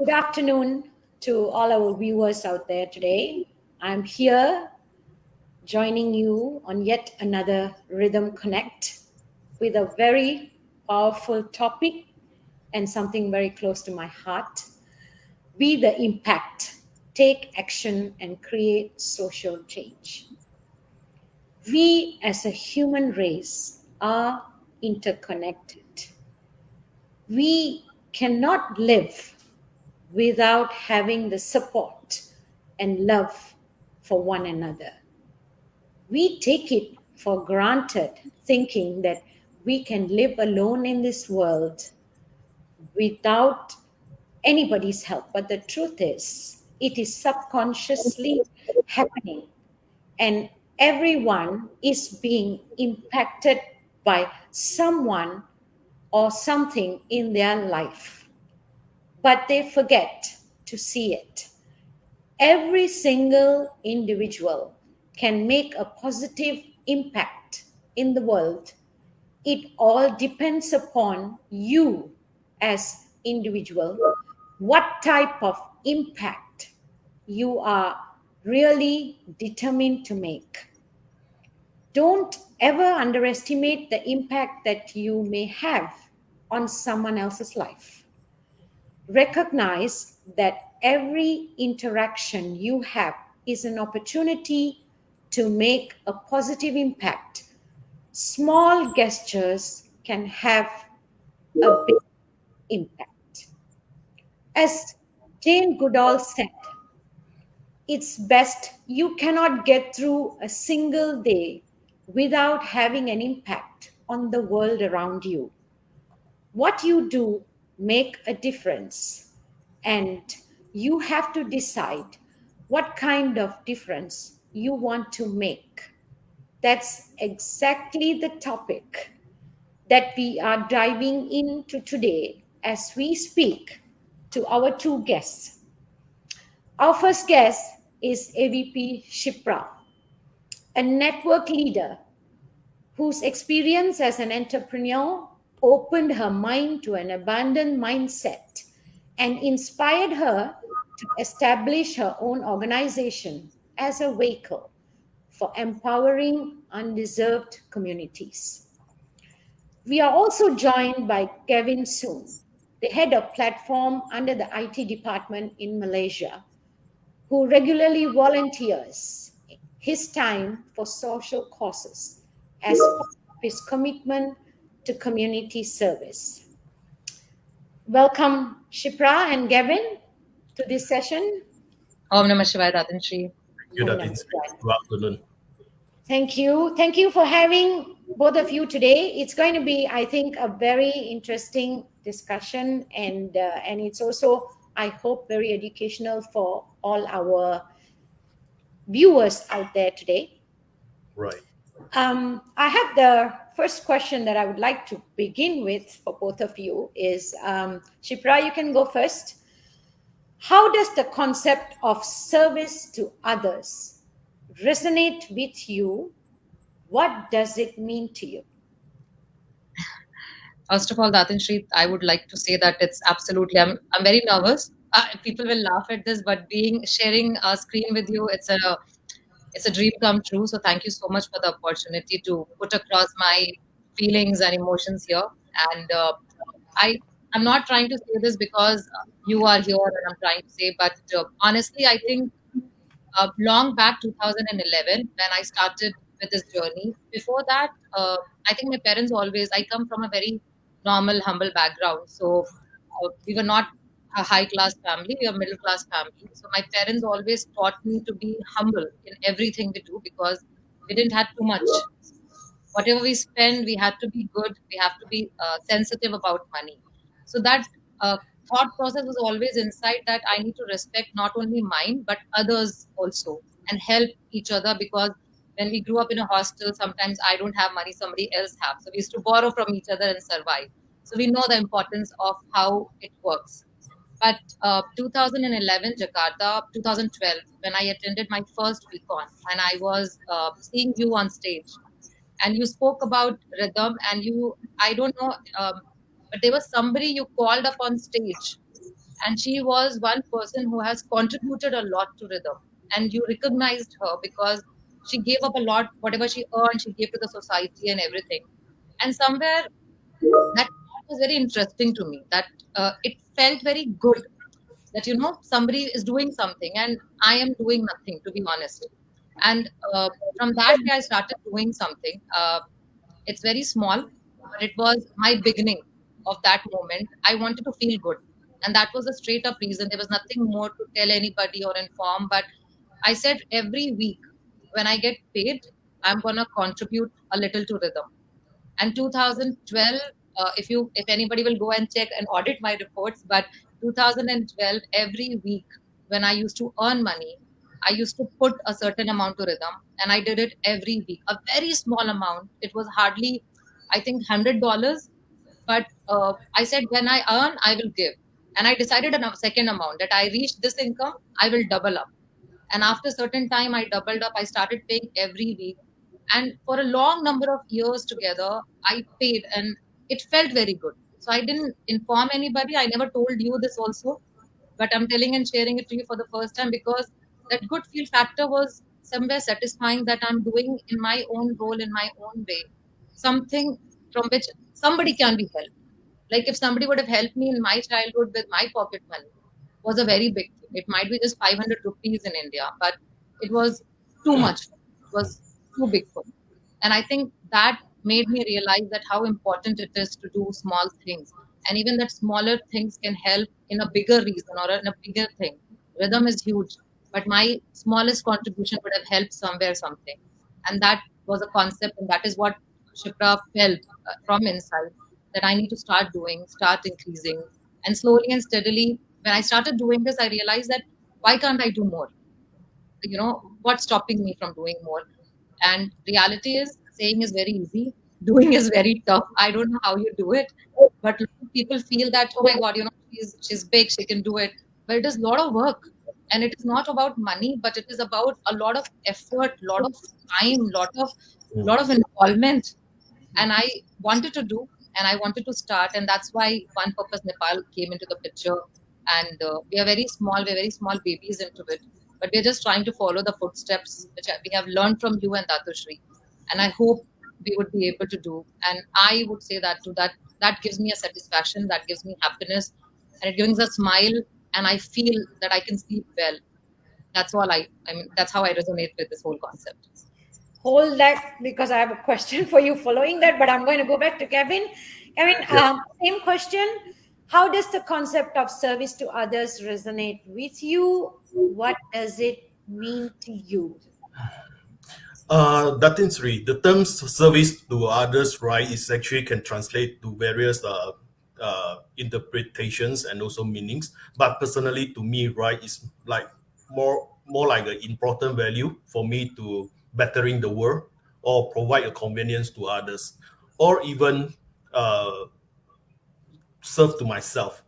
Good afternoon to all our viewers out there today. I'm here joining you on yet another Rhythm Connect with a very powerful topic and something very close to my heart. Be the impact, take action, and create social change. We as a human race are interconnected. We cannot live without having the support and love for one another. We take it for granted, thinking that we can live alone in this world without anybody's help. But the truth is, it is subconsciously happening, and everyone is being impacted by someone or something in their life. But they forget to see it. Every single individual can make a positive impact in the world. It all depends upon you as individual, what type of impact you are really determined to make. Don't ever underestimate the impact that you may have on someone else's life. Recognize that every interaction you have is an opportunity to make a positive impact. Small gestures can have a big impact. As Jane Goodall said, it's best you cannot get through a single day without having an impact on the world around you. What you do make a difference, and you have to decide what kind of difference you want to make. That's exactly the topic that we are diving into today as we speak to our two guests. Our first guest is AVP Shipra, a network leader whose experience as an entrepreneur opened her mind to an abundant mindset and inspired her to establish her own organization as a vehicle for empowering undeserved communities. We are also joined by Kevin Soon, the head of platform under the IT department in Malaysia, who regularly volunteers his time for social causes as part of his commitment to community service. Welcome, Shipra and Gavin, to this session. Om Namah Shivaya, Datin Shri. You, Om Datin. Namah Shivaya. Good afternoon. Thank you. Thank you for having both of you today. It's going to be, I think, a very interesting discussion, and it's also, I hope, very educational for all our viewers out there today. Right. I have the first question that I would like to begin with for both of you is, Shipra, you can go first. How does the concept of service to others resonate with you? What does it mean to you? First of all, Datin Shri, I would like to say that it's absolutely, I'm very nervous. People will laugh at this, but sharing a screen with you, it's a dream come true. So thank you so much for the opportunity to put across my feelings and emotions here. And I, I'm not trying to say this because you are here and I'm trying to say, but honestly, I think long back 2011 when I started with this journey. Before that, I think my parents always, I come from a very normal, humble background. So we were not a high class family, we were a middle class family. So my parents always taught me to be humble in everything we do because we didn't have too much. Whatever we spend, we had to be good, we have to be sensitive about money. So that uh, thought process was always inside, that I need to respect not only mine but others also, and help each other, because when we grew up in a hostel, sometimes I don't have money, somebody else have, so we used to borrow from each other and survive. So we know the importance of how it works. But 2011 Jakarta, 2012, when I attended my first weekon and I was seeing you on stage, and you spoke about rhythm, and you, I don't know, but there was somebody you called up on stage, And she was one person who has contributed a lot to rhythm. And you recognized her because she gave up a lot, whatever she earned, she gave to the society and everything. And somewhere that was very interesting to me, that it felt very good that, somebody is doing something and I am doing nothing, to be honest. And from that day, I started doing something. It's very small, but it was my beginning of that moment. I wanted to feel good. And that was a straight up reason. There was nothing more to tell anybody or inform. But I said every week when I get paid, I'm going to contribute a little to rhythm. And 2012, if anybody will go and check and audit my reports, but 2012, every week when I used to earn money, I used to put a certain amount to rhythm, and I did it every week, a very small amount. It was hardly, I think, $100. But I said, when I earn, I will give. And I decided a second amount, that I reached this income, I will double up. And after a certain time, I doubled up. I started paying every week. And for a long number of years together, I paid, and it felt very good. So I didn't inform anybody. I never told you this also, but I'm telling and sharing it to you for the first time, because that good feel factor was somewhere satisfying, that I'm doing in my own role, in my own way, something from which somebody can be helped. Like if somebody would have helped me in my childhood with my pocket money, was a very big thing. It might be just 500 rupees in India, but it was too much. It was too big for me. And I think that made me realize that how important it is to do small things. And even that smaller things can help in a bigger reason or in a bigger thing. Rhythm is huge, but my smallest contribution would have helped somewhere something. And that was a concept, and that is what Shipra felt from inside, that I need to start doing, start increasing. And slowly and steadily, when I started doing this, I realized that why can't I do more? What's stopping me from doing more? And reality is, saying is very easy, doing is very tough. I don't know how you do it, but a lot of people feel that, oh my God, she's big, she can do it. But it is a lot of work. And it is not about money, but it is about a lot of effort, lot of time, lot of involvement. And I wanted to do, and I wanted to start, and that's why One Purpose Nepal came into the picture. And we are very small, we're very small babies into it, but we're just trying to follow the footsteps which we have learned from you and Datushri. And I hope we would be able to do. And I would say that too, that gives me a satisfaction, that gives me happiness, and it gives me a smile, and I feel that I can sleep well. That's all I mean, that's how I resonate with this whole concept. Hold that, because I have a question for you following that, but I'm going to go back to Kevin. Kevin, Yes. same question. How does the concept of service to others resonate with you? What does it mean to you? Datin Sri, the term service to others, right, is actually can translate to various interpretations and also meanings. But personally, to me, right, is like more like an important value for me to bettering the world or provide a convenience to others, or even uh, serve to myself.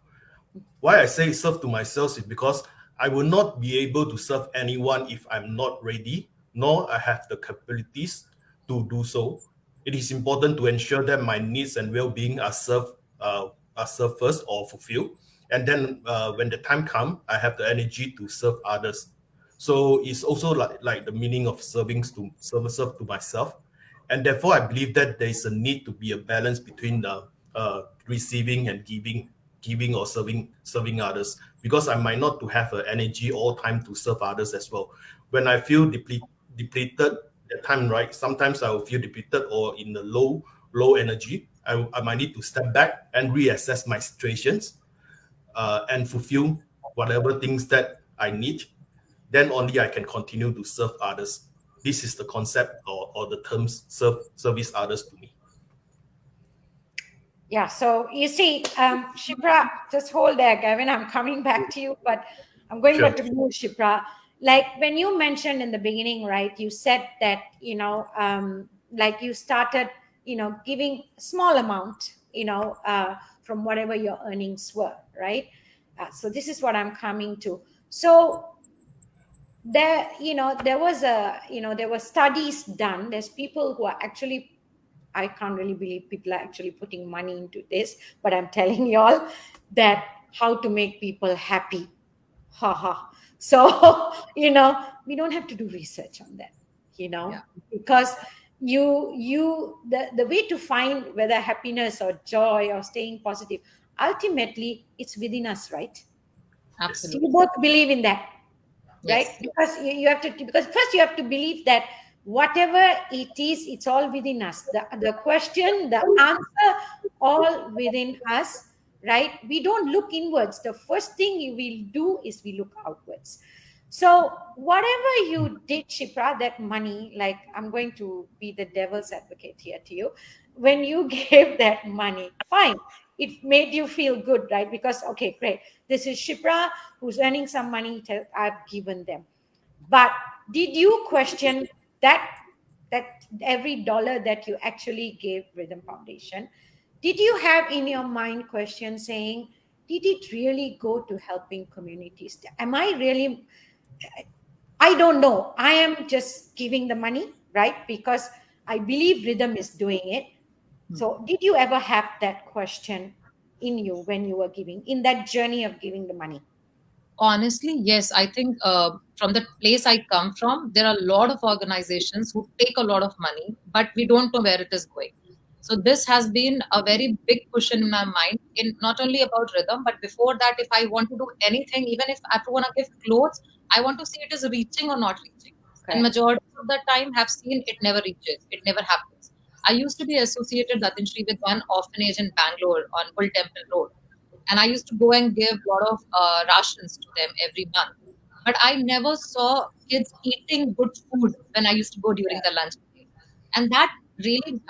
Why I say serve to myself is because I will not be able to serve anyone if I'm not ready, nor I have the capabilities to do so. It is important to ensure that my needs and well-being are served first or fulfilled, and then when the time comes, I have the energy to serve others. So it's also like the meaning of serve to myself, and therefore I believe that there is a need to be a balance between the receiving and giving or serving others, because I might not to have energy all time to serve others as well. When I feel depleted that time, right, sometimes I will feel depleted or in the low energy. I might need to step back and reassess my situations and fulfill whatever things that I need. Then only I can continue to serve others. This is the concept or the terms service others to me. Yeah, so you see, Shipra, just hold there, Gavin. I'm coming back to you, but I'm going Sure. back to you, Shipra. Like when you mentioned in the beginning, right? You said that like you started, giving a small amount, from whatever your earnings were, right? So this is what I'm coming to. So there were studies done. There's people who are actually, I can't really believe people are actually putting money into this, but I'm telling y'all that how to make people happy. Haha. So, we don't have to do research on that, Yeah. because the way to find whether happiness or joy or staying positive, ultimately it's within us, right? Do Absolutely. you both believe in that? Right? Yes. Because you have to, because first you have to believe that whatever it is, it's all within us. The question, the answer, all within us, right? We don't look inwards. The first thing you will do is we look outwards. So whatever you did, Shipra, that money, like, I'm going to be the devil's advocate here to you. When you gave that money, fine, it made you feel good, right? Because, okay, great, this is Shipra who's earning some money, I've given them. But did you question that every dollar that you actually gave Rhythm Foundation, did you have in your mind question saying, did it really go to helping communities? Am I really, I don't know. I am just giving the money, right? Because I believe Rhythm is doing it. So did you ever have that question in you when you were giving, in that journey of giving the money? Honestly, yes. I think from the place I come from, there are a lot of organizations who take a lot of money, but we don't know where it is going. So this has been a very big cushion in my mind, in not only about Rhythm, but before that, if I want to do anything, even if I want to give clothes, I want to see it is reaching or not reaching. And Correct. majority of the time, have seen it never reaches. It never happens. I used to be associated, Datin Shri, with one orphanage in Bangalore on Bull Temple Road, and I used to go and give a lot of rations to them every month. But I never saw kids eating good food when I used to go during the lunch break, and that really,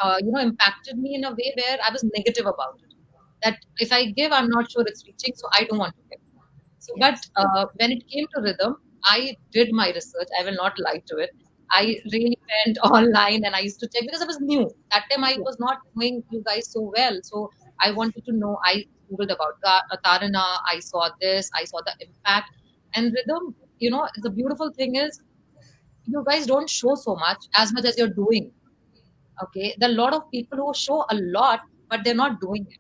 impacted me in a way where I was negative about it. That if I give, I'm not sure it's reaching, so I don't want to give. So, but Yes. when it came to Rhythm, I did my research. I will not lie to it. I really went online and I used to check because I was new. That time I Yes. was not knowing you guys so well. So I wanted to know. I Googled about Tarana. I saw this. I saw the impact. And Rhythm, the beautiful thing is you guys don't show so much as you're doing. Okay. There are a lot of people who show a lot, but they're not doing it.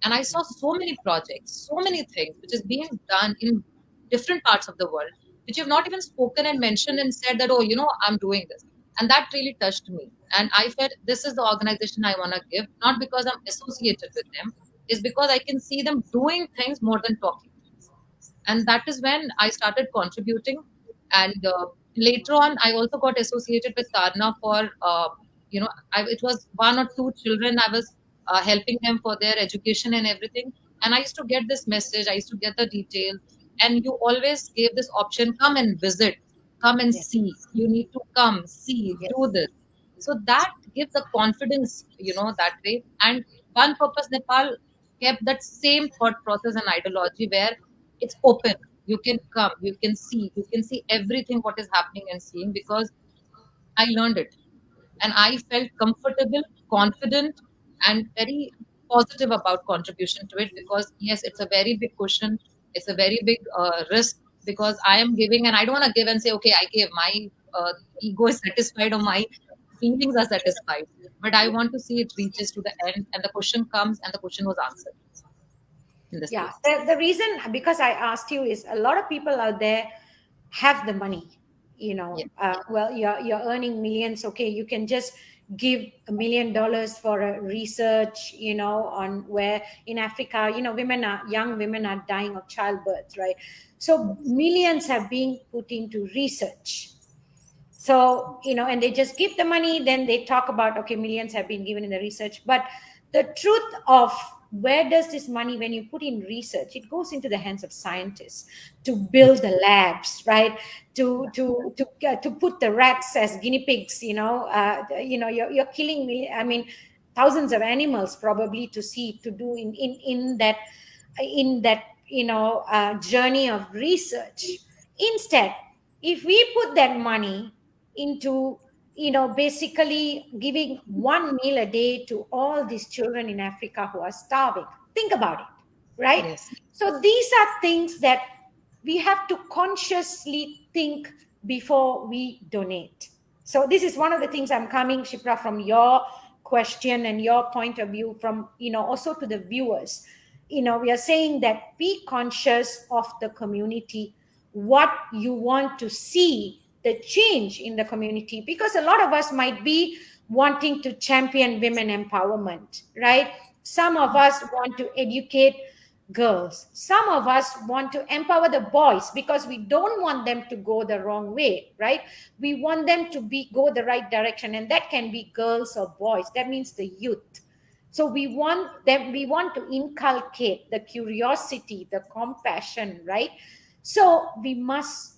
And I saw so many projects, so many things which is being done in different parts of the world, which you've not even spoken and mentioned and said that, oh, I'm doing this. And that really touched me. And I felt this is the organization I want to give, not because I'm associated with them, is because I can see them doing things more than talking things. And that is when I started contributing. And later on, I also got associated with Tarna for, it was one or two children I was helping them for their education and everything. And I used to get this message, I used to get the details, and you always gave this option: come and visit, come and Yes. see. You need to come, see, do Yes. this. So that gives a confidence, that way. And One Purpose Nepal kept that same thought process and ideology where it's open. You can come, you can see everything what is happening and seeing, because I learned it and I felt comfortable, confident, and very positive about contribution to it, because yes, it's a very big cushion, it's a very big risk, because I am giving and I don't want to give and say, okay, I gave, my ego is satisfied or my feelings are satisfied, but I want to see it reaches to the end and the question comes and the question was answered in this Yeah. case. The reason, because I asked you, is a lot of people out there have the money. Yeah. Well, you're earning millions. Okay, you can just give $1 million for a research, on where in Africa, young women are dying of childbirth, right? So millions have been put into research. So, and they just give the money, then they talk about, okay, millions have been given in the research. But the truth of where does this money, when you put in research, it goes into the hands of scientists to build the labs, right? To put the rats as guinea pigs, you're killing I mean, thousands of animals probably to see, to do in that journey of research. Instead, if we put that money into basically giving one meal a day to all these children in Africa who are starving, think about it, right? Yes. So these are things that we have to consciously think before we donate. So this is one of the things I'm coming, Shipra, from your question and your point of view, from also to the viewers. we are saying that be conscious of the community, what you want to see the change in the community, because a lot of us might be wanting to champion women empowerment, right? Some of us want to educate girls, some of us want to empower the boys because we don't want them to go the wrong way, right? We want them to go the right direction, and that can be girls or boys, that means the youth. So we want to inculcate the curiosity, the compassion, right? So we must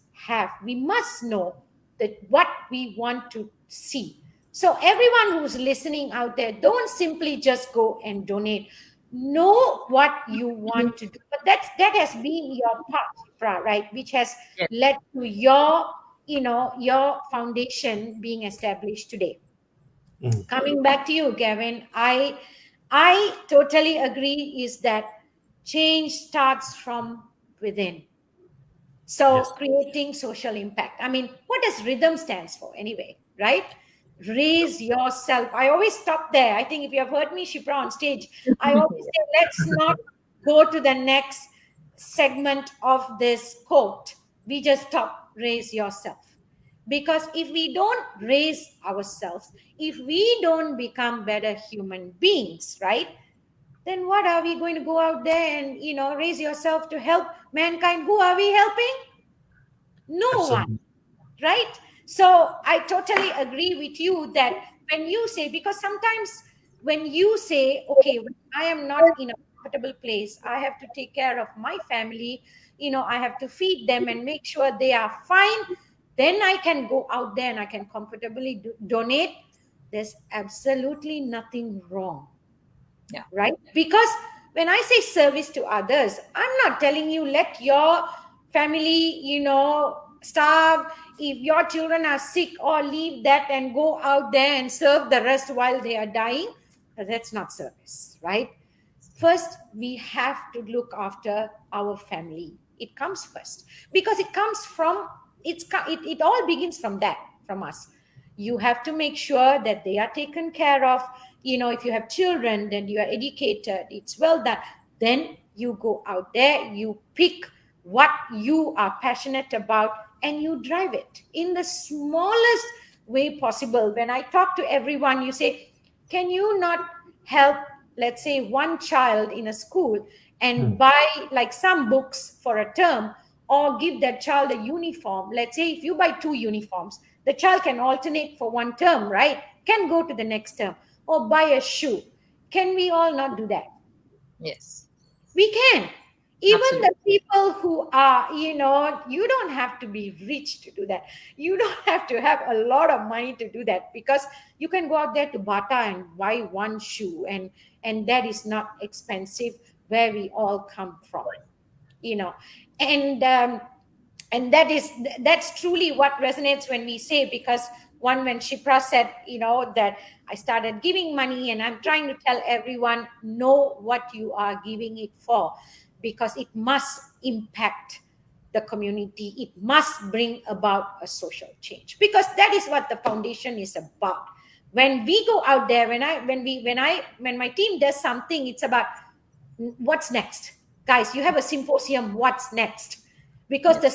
know that what we want to see. So everyone who's listening out there, don't simply just go and donate. Know what you want to do. But that has been your path, Shipra, right? Which has Yes. led to your foundation being established today. Coming back to you, Gavin, I totally agree is that change starts from within. So Yes. creating social impact. I mean, what does rhythm stands for anyway, right? Raise yourself. I always stop there. I think if you have heard me, Shipra, on stage, I always say, let's not go to the next segment of this quote. We just stop, raise yourself. Because if we don't raise ourselves, if we don't become better human beings, right? Then what are we going to go out there and raise yourself to help mankind? Who are we helping? No one, Absolutely. right? So I totally agree with you that when you say, because sometimes when you say, okay, when I am not in a comfortable place, I have to take care of my family, I have to feed them and make sure they are fine, then I can go out there and I can comfortably donate. There's absolutely nothing wrong. Yeah. Right? Because when I say service to others, I'm not telling you let your family, starve. If your children are sick, or leave that and go out there and serve the rest while they are dying. That's not service, right? First, we have to look after our family. It comes first because it comes from it all begins from that, from us. You have to make sure that they are taken care of. If you have children, then you are educated, it's well done. Then you go out there, you pick what you are passionate about, and you drive it in the smallest way possible. When I talk to everyone, you say, can you not help, let's say, one child in a school and buy like some books for a term, or give that child a uniform? Let's say if you buy 2 uniforms, the child can alternate for one term, right? Can go to the next term. Or buy a shoe. Can we all not do that? Yes. We can. Even Absolutely. the people who are, you don't have to be rich to do that. You don't have to have a lot of money to do that, because you can go out there to Bata and buy one shoe, and that is not expensive where we all come from, and that's truly what resonates when we say, because when Shipra said, that I started giving money, and I'm trying to tell everyone, know what you are giving it for, because it must impact the community. It must bring about a social change, because that is what the foundation is about. When we go out there, when my team does something, it's about what's next. Guys, you have a symposium, what's next? Because the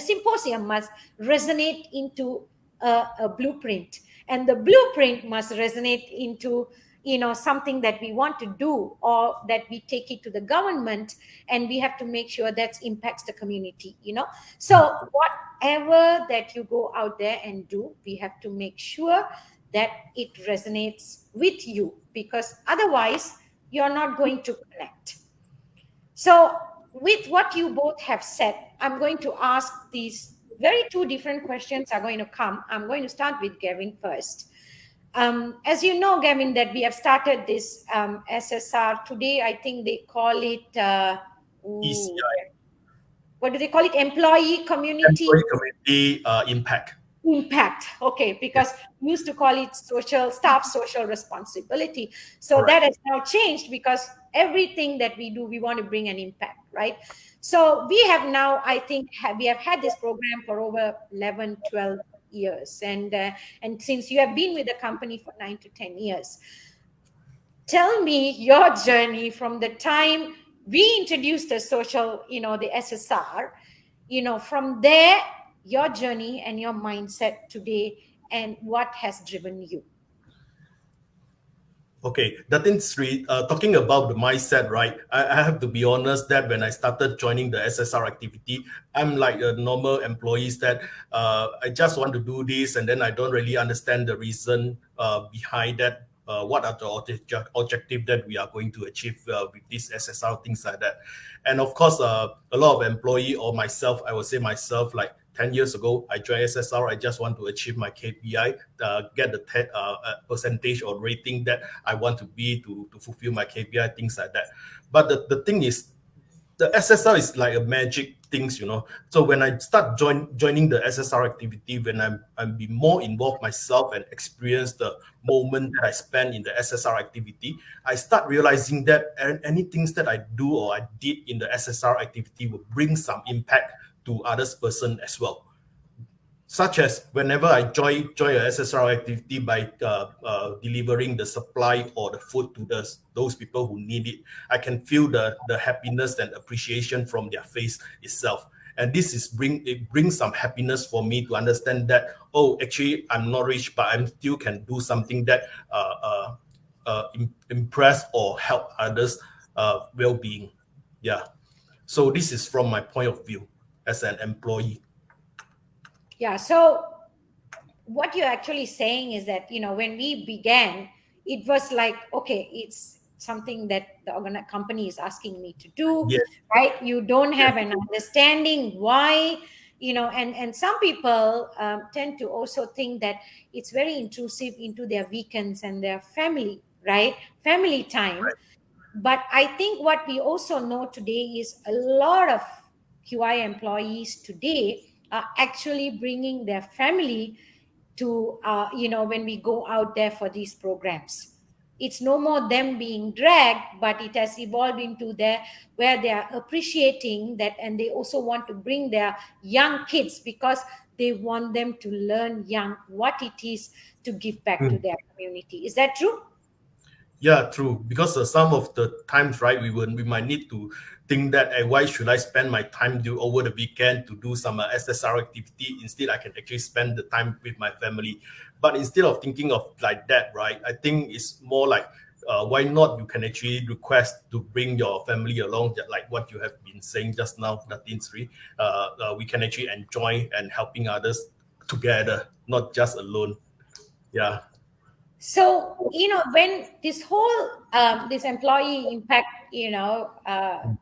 symposium must resonate into a blueprint, and the blueprint must resonate into something that we want to do, or that we take it to the government, and we have to make sure that impacts the community. So whatever that you go out there and do, we have to make sure that it resonates with you, because otherwise you're not going to connect. So with what you both have said, I'm going to ask these very two different questions are going to come. I'm going to start with Gavin first. As you know, Gavin, that we have started this SSR today. I think they call it ECI. What do they call it? Employee community Impact. Impact. Okay, because we used to call it staff social responsibility. So Correct. that has now changed, because everything that we do, we want to bring an impact, right? So we have now, I think, we have had this program for over 11, 12 years. And since you have been with the company for 9 to 10 years, tell me your journey from the time we introduced the social, the SSR, from there, your journey and your mindset today, and what has driven you. Okay, Datin Sri, talking about the mindset, right? I have to be honest that when I started joining the SSR activity, I'm like a normal employees that I just want to do this, and then I don't really understand the reason behind that. What are the objective that we are going to achieve with this SSR, things like that. And of course, a lot of employee or myself, I would say myself, like 10 years ago, I joined SSR. I just want to achieve my KPI, get the percentage or rating that I want to be to fulfill my KPI, things like that. But the thing is, the SSR is like a magic things, So when I start joining the SSR activity, when I'm be more involved myself and experience the moment that I spend in the SSR activity, I start realizing that any things that I do or I did in the SSR activity will bring some impact to others person as well. Such as whenever I join a SSR activity by delivering the supply or the food to those people who need it, I can feel the happiness and appreciation from their face itself. And this brings some happiness for me to understand that, actually I'm not rich, but I still can do something that impress or help others well-being. Yeah. So this is from my point of view as an employee. Yeah, so what you're actually saying is that, when we began, it was like, okay, it's something that the company is asking me to do, Yes. right? You don't have an understanding why, and some people tend to also think that it's very intrusive into their weekends and their family, right? Family time. Right. But I think what we also know today is a lot of QI employees today are actually bringing their family to, when we go out there for these programs. It's no more them being dragged, but it has evolved into there where they are appreciating that, and they also want to bring their young kids because they want them to learn young what it is to give back to their community. Is that true? Yeah, true. Because some of the times, right, we might need to think that, why should I spend my time over the weekend to do some SSR activity? Instead, I can actually spend the time with my family. But instead of thinking of like that, right, I think it's more like, why not you can actually request to bring your family along, like what you have been saying just now, Datin Sri. We can actually enjoy and helping others together, not just alone. Yeah. So, when this whole this employee impact,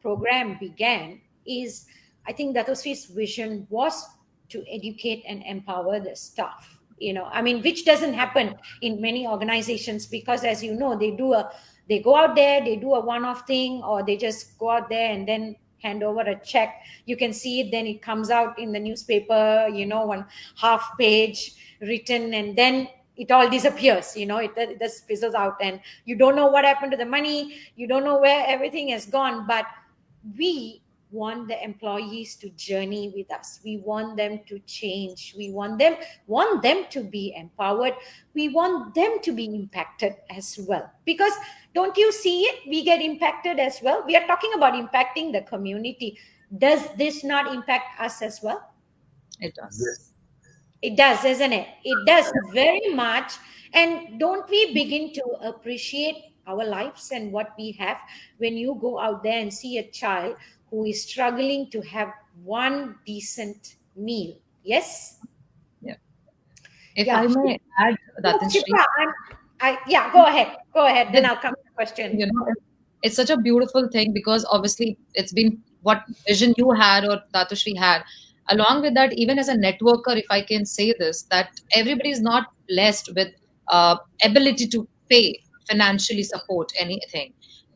program began, is I think Dato Sri's vision was to educate and empower the staff. I mean, which doesn't happen in many organizations because, as you know, they go out there, they do a one-off thing, or they just go out there and then hand over a check. You can see it, then it comes out in the newspaper, one half page written, and then it all disappears, it just fizzles out, and you don't know what happened to the money, you don't know where everything has gone. But we want the employees to journey with us, we want them to change, we want them to be empowered, we want them to be impacted as well. Because don't you see it, we get impacted as well. We are talking about impacting the community. Does this not impact us as well? It does. Yes. It does, isn't it? It does very much. And don't we begin to appreciate our lives and what we have when you go out there and see a child who is struggling to have one decent meal? Yes? Yeah. If Yeah. I may add, Datin Sri, yeah, go ahead. Then I'll come to the question. It's such a beautiful thing because obviously it's been what vision you had or Datushri had. Along with that, even as a networker, if I can say this, that everybody is not blessed with ability to pay financially support anything.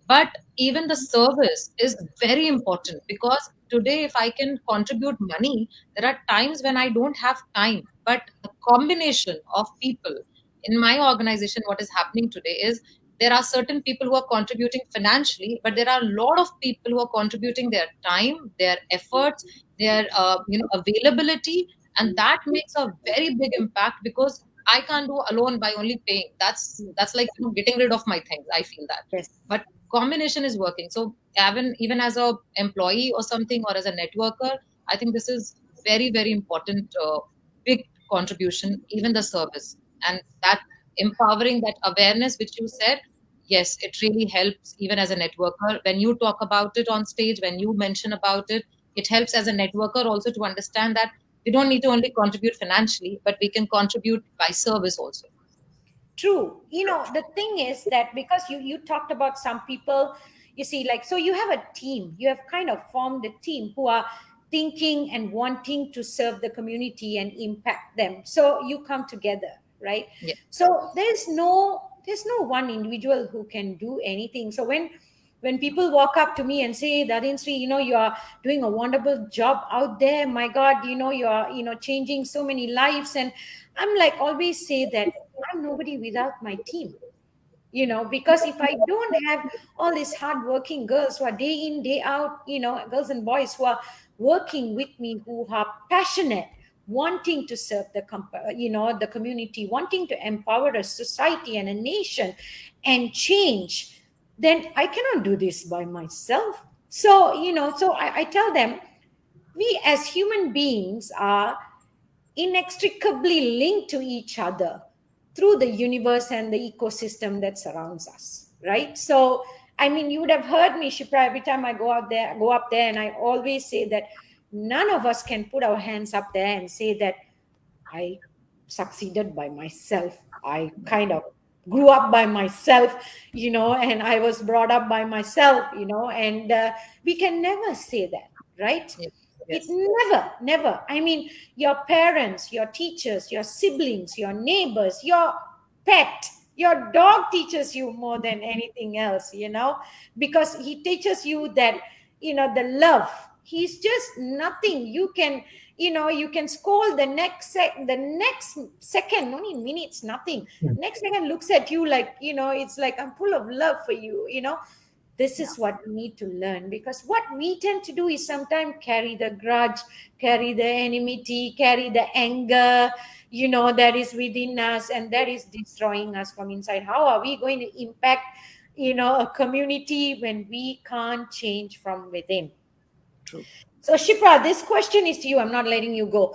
But even the service is very important because today, if I can contribute money, there are times when I don't have time. But the combination of people in my organization, what is happening today is there are certain people who are contributing financially, but there are a lot of people who are contributing their time, their efforts, their availability, and that makes a very big impact because I can't do alone by only paying. That's like, getting rid of my things. I feel that. Yes. But combination is working. So even as a employee or something, or as a networker, I think this is very, very important, big contribution, even the service. And that empowering, that awareness which you said, yes, it really helps even as a networker. When you talk about it on stage, when you mention about it, it helps as a networker also to understand that we don't need to only contribute financially, but we can contribute by service also. True. The thing is that because you talked about some people, you see, like, so you have a team, you have kind of formed a team who are thinking and wanting to serve the community and impact them. So you come together, right? Yeah. So there's no one individual who can do anything. So when people walk up to me and say, Darin Sri, you are doing a wonderful job out there. My God, you are, changing so many lives. And I'm like, always say that I'm nobody without my team, because if I don't have all these hardworking girls who are day in, day out, girls and boys who are working with me, who are passionate, wanting to serve the community, wanting to empower a society and a nation and change, then I cannot do this by myself. So I tell them, we as human beings are inextricably linked to each other through the universe and the ecosystem that surrounds us, right? So I mean, you would have heard me, Shipra, every time I go up there, and I always say that none of us can put our hands up there and say that I succeeded by myself. I kind of grew up by myself, and I was brought up by myself, and we can never say that, right? Yes. It Yes. never. I mean, your parents, your teachers, your siblings, your neighbors, your pet, your dog teaches you more than anything else, because he teaches you that, the love. He's just nothing. You can scold the next second, only minutes, nothing. Next second looks at you like, it's like, I'm full of love for you. This is what we need to learn, because what we tend to do is sometimes carry the grudge, carry the enmity, carry the anger, that is within us, and that is destroying us from inside. How are we going to impact, a community when we can't change from within? True. So, Shipra, this question is to you. I'm not letting you go.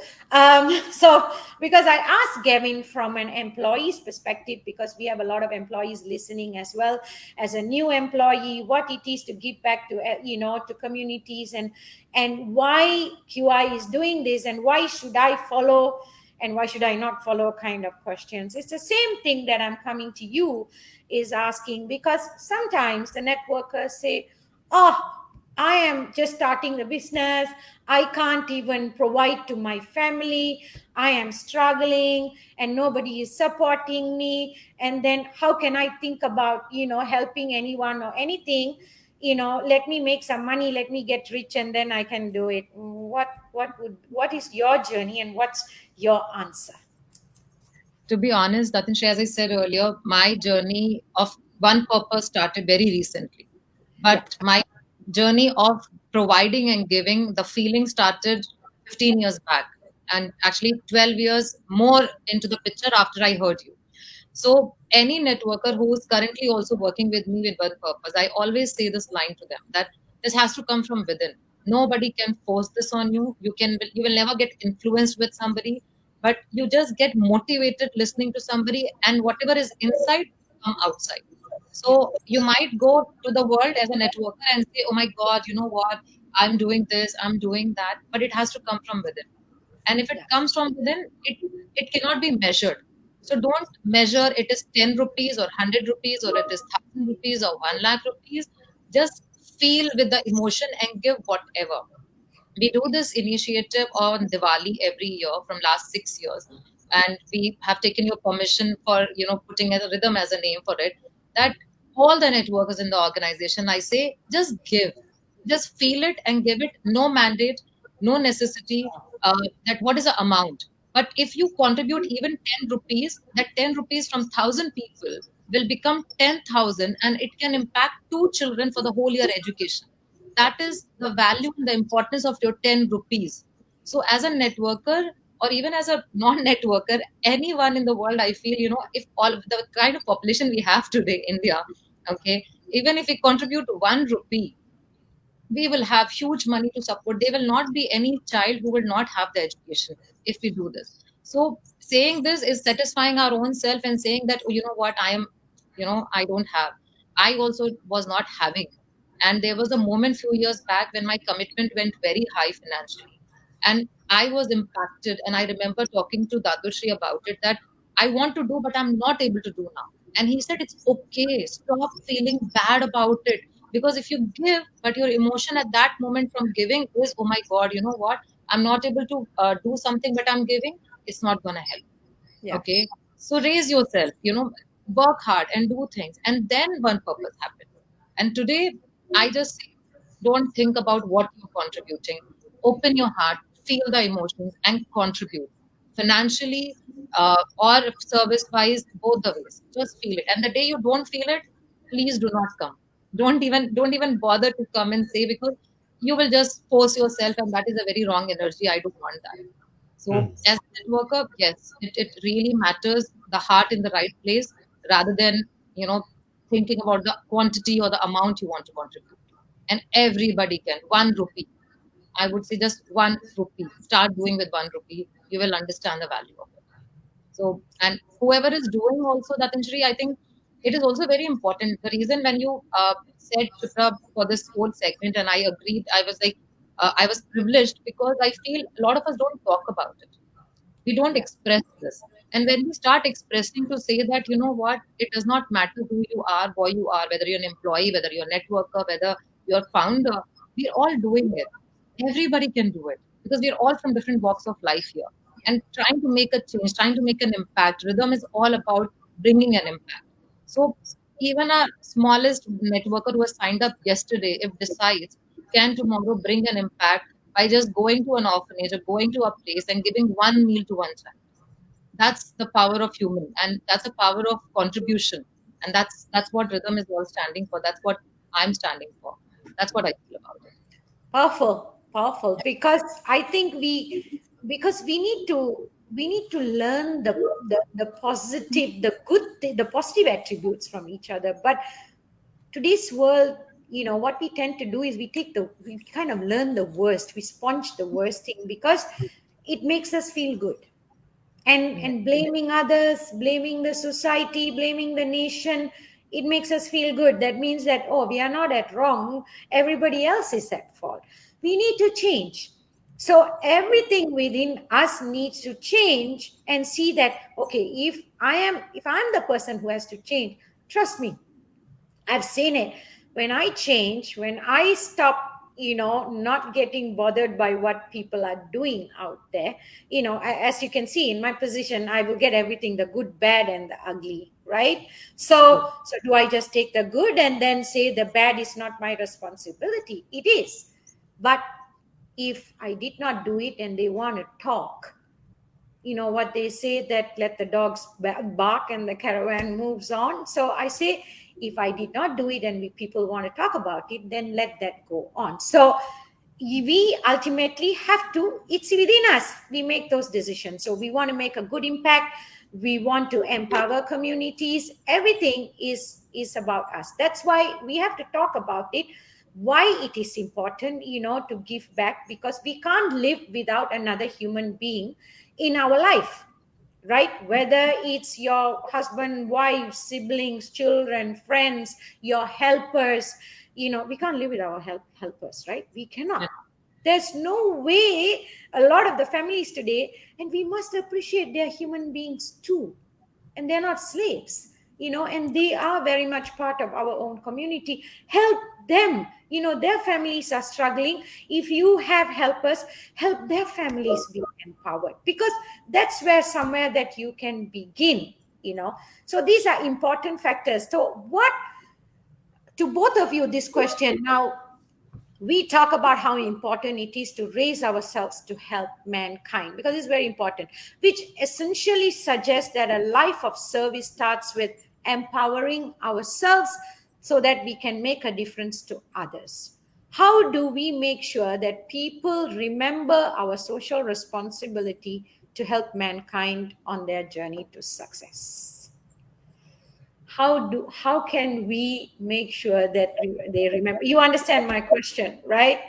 So, because I asked Gavin from an employee's perspective, because we have a lot of employees listening as well, as a new employee, what it is to give back to, to communities, and why QI is doing this, and why should I follow, and why should I not follow, kind of questions. It's the same thing that I'm coming to you is asking, because sometimes the networkers say, oh, I am just starting the business. I can't even provide to my family. I am struggling and nobody is supporting me. And then how can I think about, helping anyone or anything? Let me make some money, let me get rich, and then I can do it. What is your journey, and what's your answer? To be honest, Datin Shah, as I said earlier, my journey of one purpose started very recently. Yeah. But my journey of providing and giving, the feeling started 15 years back. And actually 12 years more into the picture after I heard you. So any networker who is currently also working with me with one purpose, I always say this line to them, that this has to come from within. Nobody can force this on you. You will never get influenced with somebody, but you just get motivated listening to somebody, and whatever is inside come outside. So you might go to the world as a networker and say, oh my God, you know what? I'm doing this, I'm doing that, but it has to come from within. And if it Yeah. comes from within, it cannot be measured. So don't measure it is 10 rupees or 100 rupees or it is 1,000 rupees or 1 lakh rupees. Just feel with the emotion and give whatever. We do this initiative on Diwali every year from last 6 years, and we have taken your permission for putting a rhythm as a name for it. That all the networkers in the organization, I say, just give, just feel it and give it. No mandate, no necessity. That what is the amount? But if you contribute even 10 rupees, that 10 rupees from 1,000 people will become 10,000, and it can impact two children for the whole year education. That is the value and the importance of your 10 rupees. So as a networker, or even as a non-networker, anyone in the world, I feel, if all of the kind of population we have today, India, okay, even if we contribute 1 rupee, we will have huge money to support. There will not be any child who will not have the education if we do this. So saying this is satisfying our own self and saying that, oh, you know what, I am, I don't have. I also was not having. And there was a moment few years back when my commitment went very high financially. And I was impacted. And I remember talking to Dadushri about it, that I want to do, but I'm not able to do now. And he said, it's okay. Stop feeling bad about it, because if you give, but your emotion at that moment from giving is, oh my God, you know what, I'm not able to do something, but I'm giving, it's not going to help. Yeah. Okay, so raise yourself, work hard and do things, and then one purpose happens. And today I just say, don't think about what you're contributing. Open your heart, feel the emotions, and contribute financially, or service wise, both the ways. Just feel it, and the day you don't feel it, please do not come. Don't even bother to come and say, because you will just force yourself, and that is a very wrong energy. I don't want that. So as a networker, yes, it really matters, the heart in the right place, rather than, thinking about the quantity or the amount you want to contribute. And everybody can. 1 rupee. I would say just 1 rupee. Start doing with 1 rupee. You will understand the value of it. So, and whoever is doing also that injury, I think it is also very important. The reason when you said, Chitra, for this whole segment, and I agreed, I was like, I was privileged, because I feel a lot of us don't talk about it. We don't Yeah. express this. And when we start expressing, to say that, you know what, it does not matter who you are, who you are, whether you're an employee, whether you're a networker, whether you're a founder, we're all doing it. Everybody can do it, because we're all from different walks of life here. And trying to make a change, trying to make an impact. Rhythm is all about bringing an impact. So even a smallest networker who has signed up yesterday, if decides, can tomorrow bring an impact by just going to an orphanage or going to a place and giving one meal to one child. That's the power of human, and that's the power of contribution. And that's what Rhythm is all standing for. That's what I'm standing for. That's what I feel about it. Powerful, powerful. Because I think because we need to learn the positive, the good, the positive attributes from each other. But today's world, what we tend to do is we kind of learn the worst, we sponge the worst thing, because it makes us feel good. Yeah. And blaming others, blaming the society, blaming the nation, it makes us feel good. That means that, oh, we are not at wrong, everybody else is at fault. We need to change. So everything within us needs to change, and see that, okay, if I'm the person who has to change, trust me, I've seen it. When I change, when I stop, not getting bothered by what people are doing out there, as you can see in my position, I will get everything, the good, bad, and the ugly, right? So do I just take the good and then say the bad is not my responsibility? It is. But if I did not do it and they want to talk, what they say, that let the dogs bark and the caravan moves on. So I say, if I did not do it and people want to talk about it, then let that go on. So we ultimately have to, it's within us, we make those decisions. So we want to make a good impact, we want to empower communities, everything is about us. That's why we have to talk about it, why it is important, to give back, because we can't live without another human being in our life, right? Whether it's your husband, wife, siblings, children, friends, your helpers, we can't live with our helpers, right? We cannot. Yeah. There's no way. A lot of the families today, and we must appreciate, they're human beings too, and they're not slaves, and they are very much part of our own community. Help them. Their families are struggling. If you have helpers, help their families be empowered, because that's where somewhere that you can begin. So these are important factors. So what, to both of you, this question now, we talk about how important it is to raise ourselves to help mankind, because it's very important, which essentially suggests that a life of service starts with empowering ourselves so that we can make a difference to others. How do we make sure that people remember our social responsibility to help mankind on their journey to success. How can we make sure that they remember? You understand my question, right?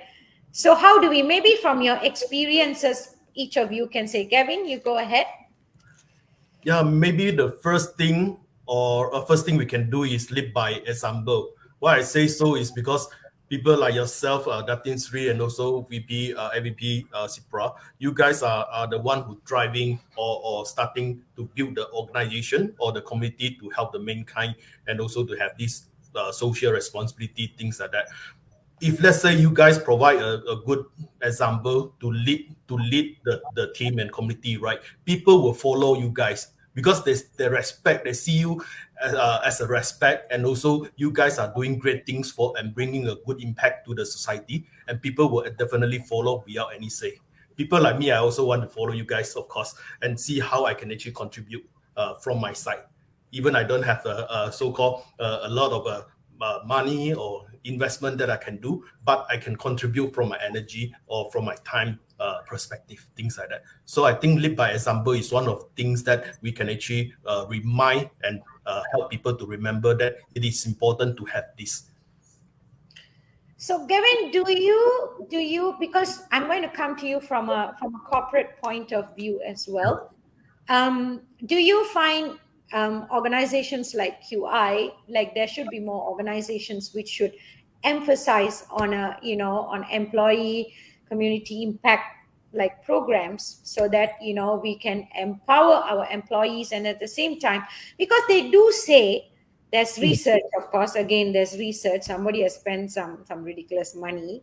So how do we, maybe from your experiences, each of you can say. Gavin, you go ahead. Yeah, maybe the first thing or first thing we can do is live by example. Why I say so is because people like yourself, Datin Sri, and also VP, AVP Cipra, you guys are the one who driving or starting to build the organization or the community to help the mankind and also to have this social responsibility, things like that. If let's say you guys provide a good example to lead the team and community, right, people will follow you guys because they respect, they see you as a respect, and also you guys are doing great things for and bringing a good impact to the society, and people will definitely follow without any say. People like me, I also want to follow you guys, of course, and see how I can actually contribute from my side. Even I don't have a so-called a lot of money or investment that I can do, but I can contribute from my energy or from my time perspective, things like that. So I think live by example is one of the things that we can actually remind and help people to remember that it is important to have this. So Gavin, do you, because I'm going to come to you from a corporate point of view as well. Do you find organizations like QI, like there should be more organizations which should emphasize on on employee community impact like programs, so that we can empower our employees, and at the same time, because they do say, there's research, of course, again there's research, somebody has spent some ridiculous money,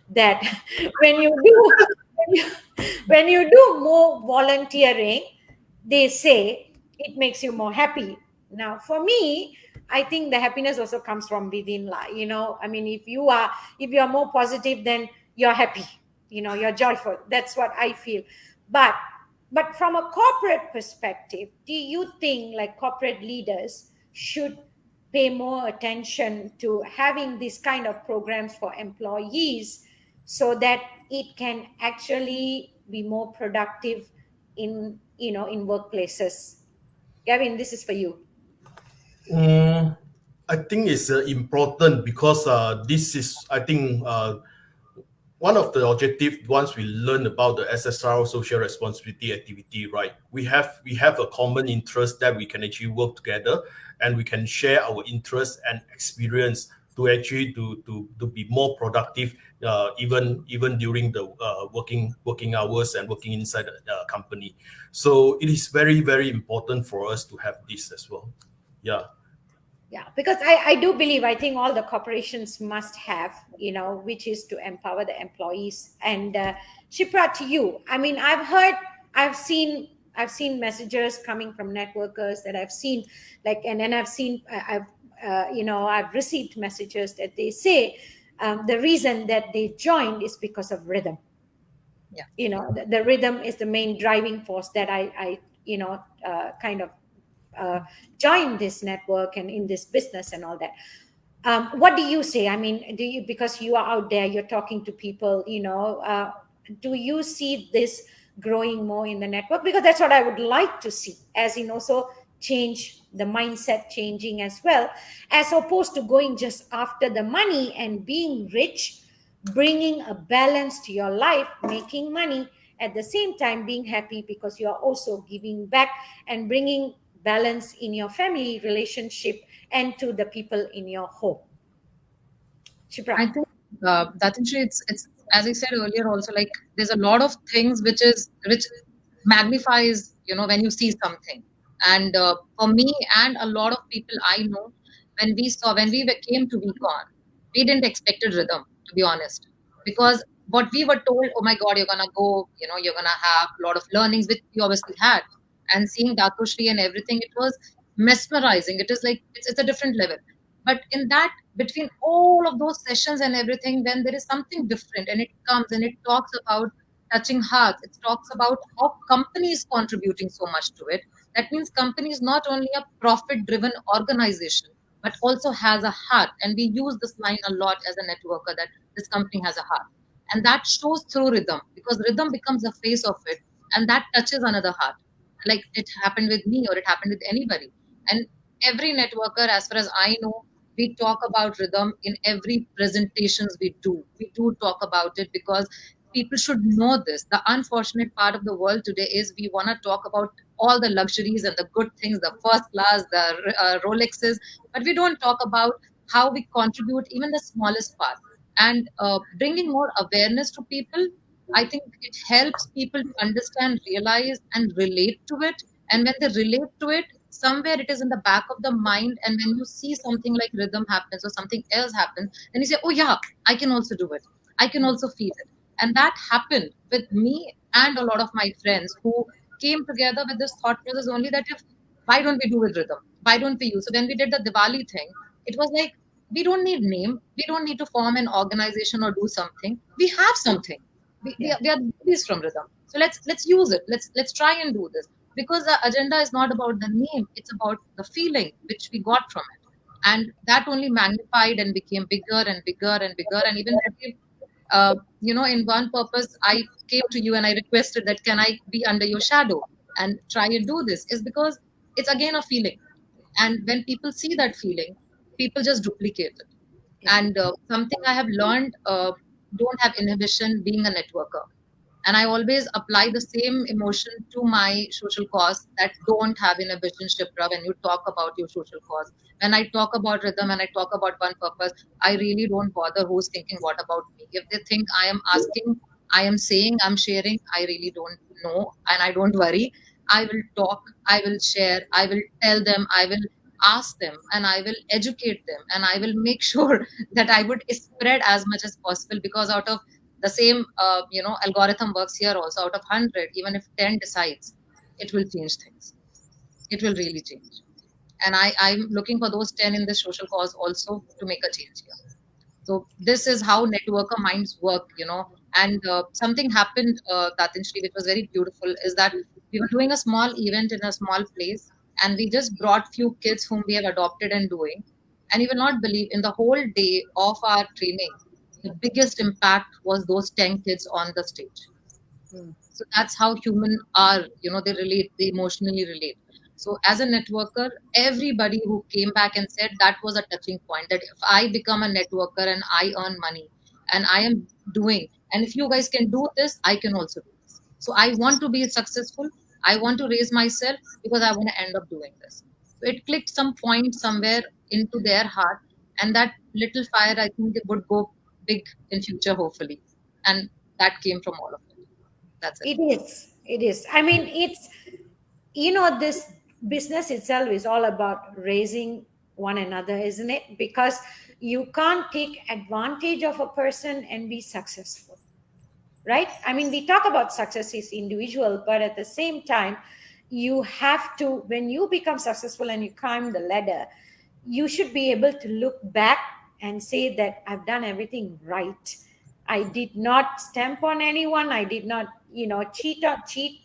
that when you do when you do more volunteering, they say it makes you more happy. Now for me, I think the happiness also comes from within, I mean, if you are more positive, then you're happy, you're joyful. That's what I feel. But from a corporate perspective, do you think like corporate leaders should pay more attention to having this kind of programs for employees, so that it can actually be more productive in in workplaces? Gavin, this is for you. I think it's important because this is, I think, one of the objectives once we learn about the SSR social responsibility activity, right? We have a common interest that we can actually work together, and we can share our interests and experience to actually to be more productive, even during the working hours and working inside the company. So it is very, very important for us to have this as well. Yeah. Yeah, because I do believe, I think all the corporations must have, which is to empower the employees. And Shipra, to you, I mean, I've seen messages coming from networkers that I've seen, like, and then I've received messages that they say the reason that they joined is because of rhythm. Yeah. The rhythm is the main driving force that I kind of join this network and in this business and all that. What do you say? I mean, because you are out there, you're talking to people, do you see this growing more in the network? Because that's what I would like to see, as in also change the mindset, changing as well, as opposed to going just after the money and being rich, bringing a balance to your life, making money, at the same time being happy because you are also giving back and bringing balance in your family relationship and to the people in your home. Shipra. I think that actually it's as I said earlier also, like there's a lot of things which magnifies when you see something. And for me and a lot of people I know, when we came to VCon, we didn't expected rhythm, to be honest, because what we were told, oh my god, you're gonna go, you're gonna have a lot of learnings, which we obviously had, and seeing Datushri and everything, it was mesmerizing. It is like it's a different level. But in that, between all of those sessions and everything, then there is something different, and it comes and it talks about touching hearts. It talks about how company is contributing so much to it. That means company is not only a profit-driven organization, but also has a heart. And we use this line a lot as a networker, that this company has a heart. And that shows through rhythm, because rhythm becomes the face of it. and that touches another heart, like it happened with me or it happened with anybody. And every networker, as far as I know, we talk about rhythm in every presentations we do. We do talk about it because people should know this. The unfortunate part of the world today is we want to talk about all the luxuries and the good things, the first class, the Rolexes, but we don't talk about how we contribute even the smallest part. And bringing more awareness to people, I think it helps people to understand, realize, and relate to it. And when they relate to it, somewhere it is in the back of the mind. And when you see something like rhythm happens or something else happens, then you say, oh, yeah, I can also do it. I can also feel it. And that happened with me and a lot of my friends who came together with this thought process only that if why don't we do with rhythm? Why don't we use? So when we did the Diwali thing, it was like we don't need name, we don't need to form an organization or do something. We have something. We are babies from rhythm. So let's use it. Let's try and do this. Because the agenda is not about the name, it's about the feeling which we got from it. And that only magnified and became bigger and bigger and bigger. And even today, in one purpose, I came to you and I requested that can I be under your shadow and try and do this, is because it's again a feeling. And when people see that feeling, people just duplicate it. Yeah. And something I have learned, don't have inhibition being a networker. And I always apply the same emotion to my social cause, that don't have inhibition, Shipra, when you talk about your social cause. When I talk about rhythm and I talk about one purpose, I really don't bother who's thinking what about me. If they think I am asking, I am saying, I'm sharing, I really don't know, and I don't worry. I will talk, I will share, I will tell them, I will ask them, and I will educate them, and I will make sure that I would spread as much as possible. Because out of the same algorithm works here also, out of 100, even if 10 decides, it will change things. It will really change. And I'm looking for those 10 in this social cause also to make a change here. So this is how networker minds work, And something happened, Tatinshri, which was very beautiful, is that we were doing a small event in a small place, and we just brought few kids whom we have adopted and doing. And you will not believe, in the whole day of our training, the biggest impact was those 10 kids on the stage. So that's how human are, they relate, they emotionally relate. So as a networker, everybody who came back and said that was a touching point, that if I become a networker and I earn money and I am doing, and if you guys can do this, I can also do this. So I want to be successful. I want to raise myself because I want to end up doing this. So it clicked some point somewhere into their heart, and that little fire, I think it would go big in future, hopefully. And that came from all of it. That's it. It is. It is. I mean, this business itself is all about raising one another, isn't it? Because you can't take advantage of a person and be successful, right? I mean, we talk about success is individual, but at the same time, you have to, when you become successful and you climb the ladder, you should be able to look back and say that I've done everything right. I did not stamp on anyone. I did not, cheat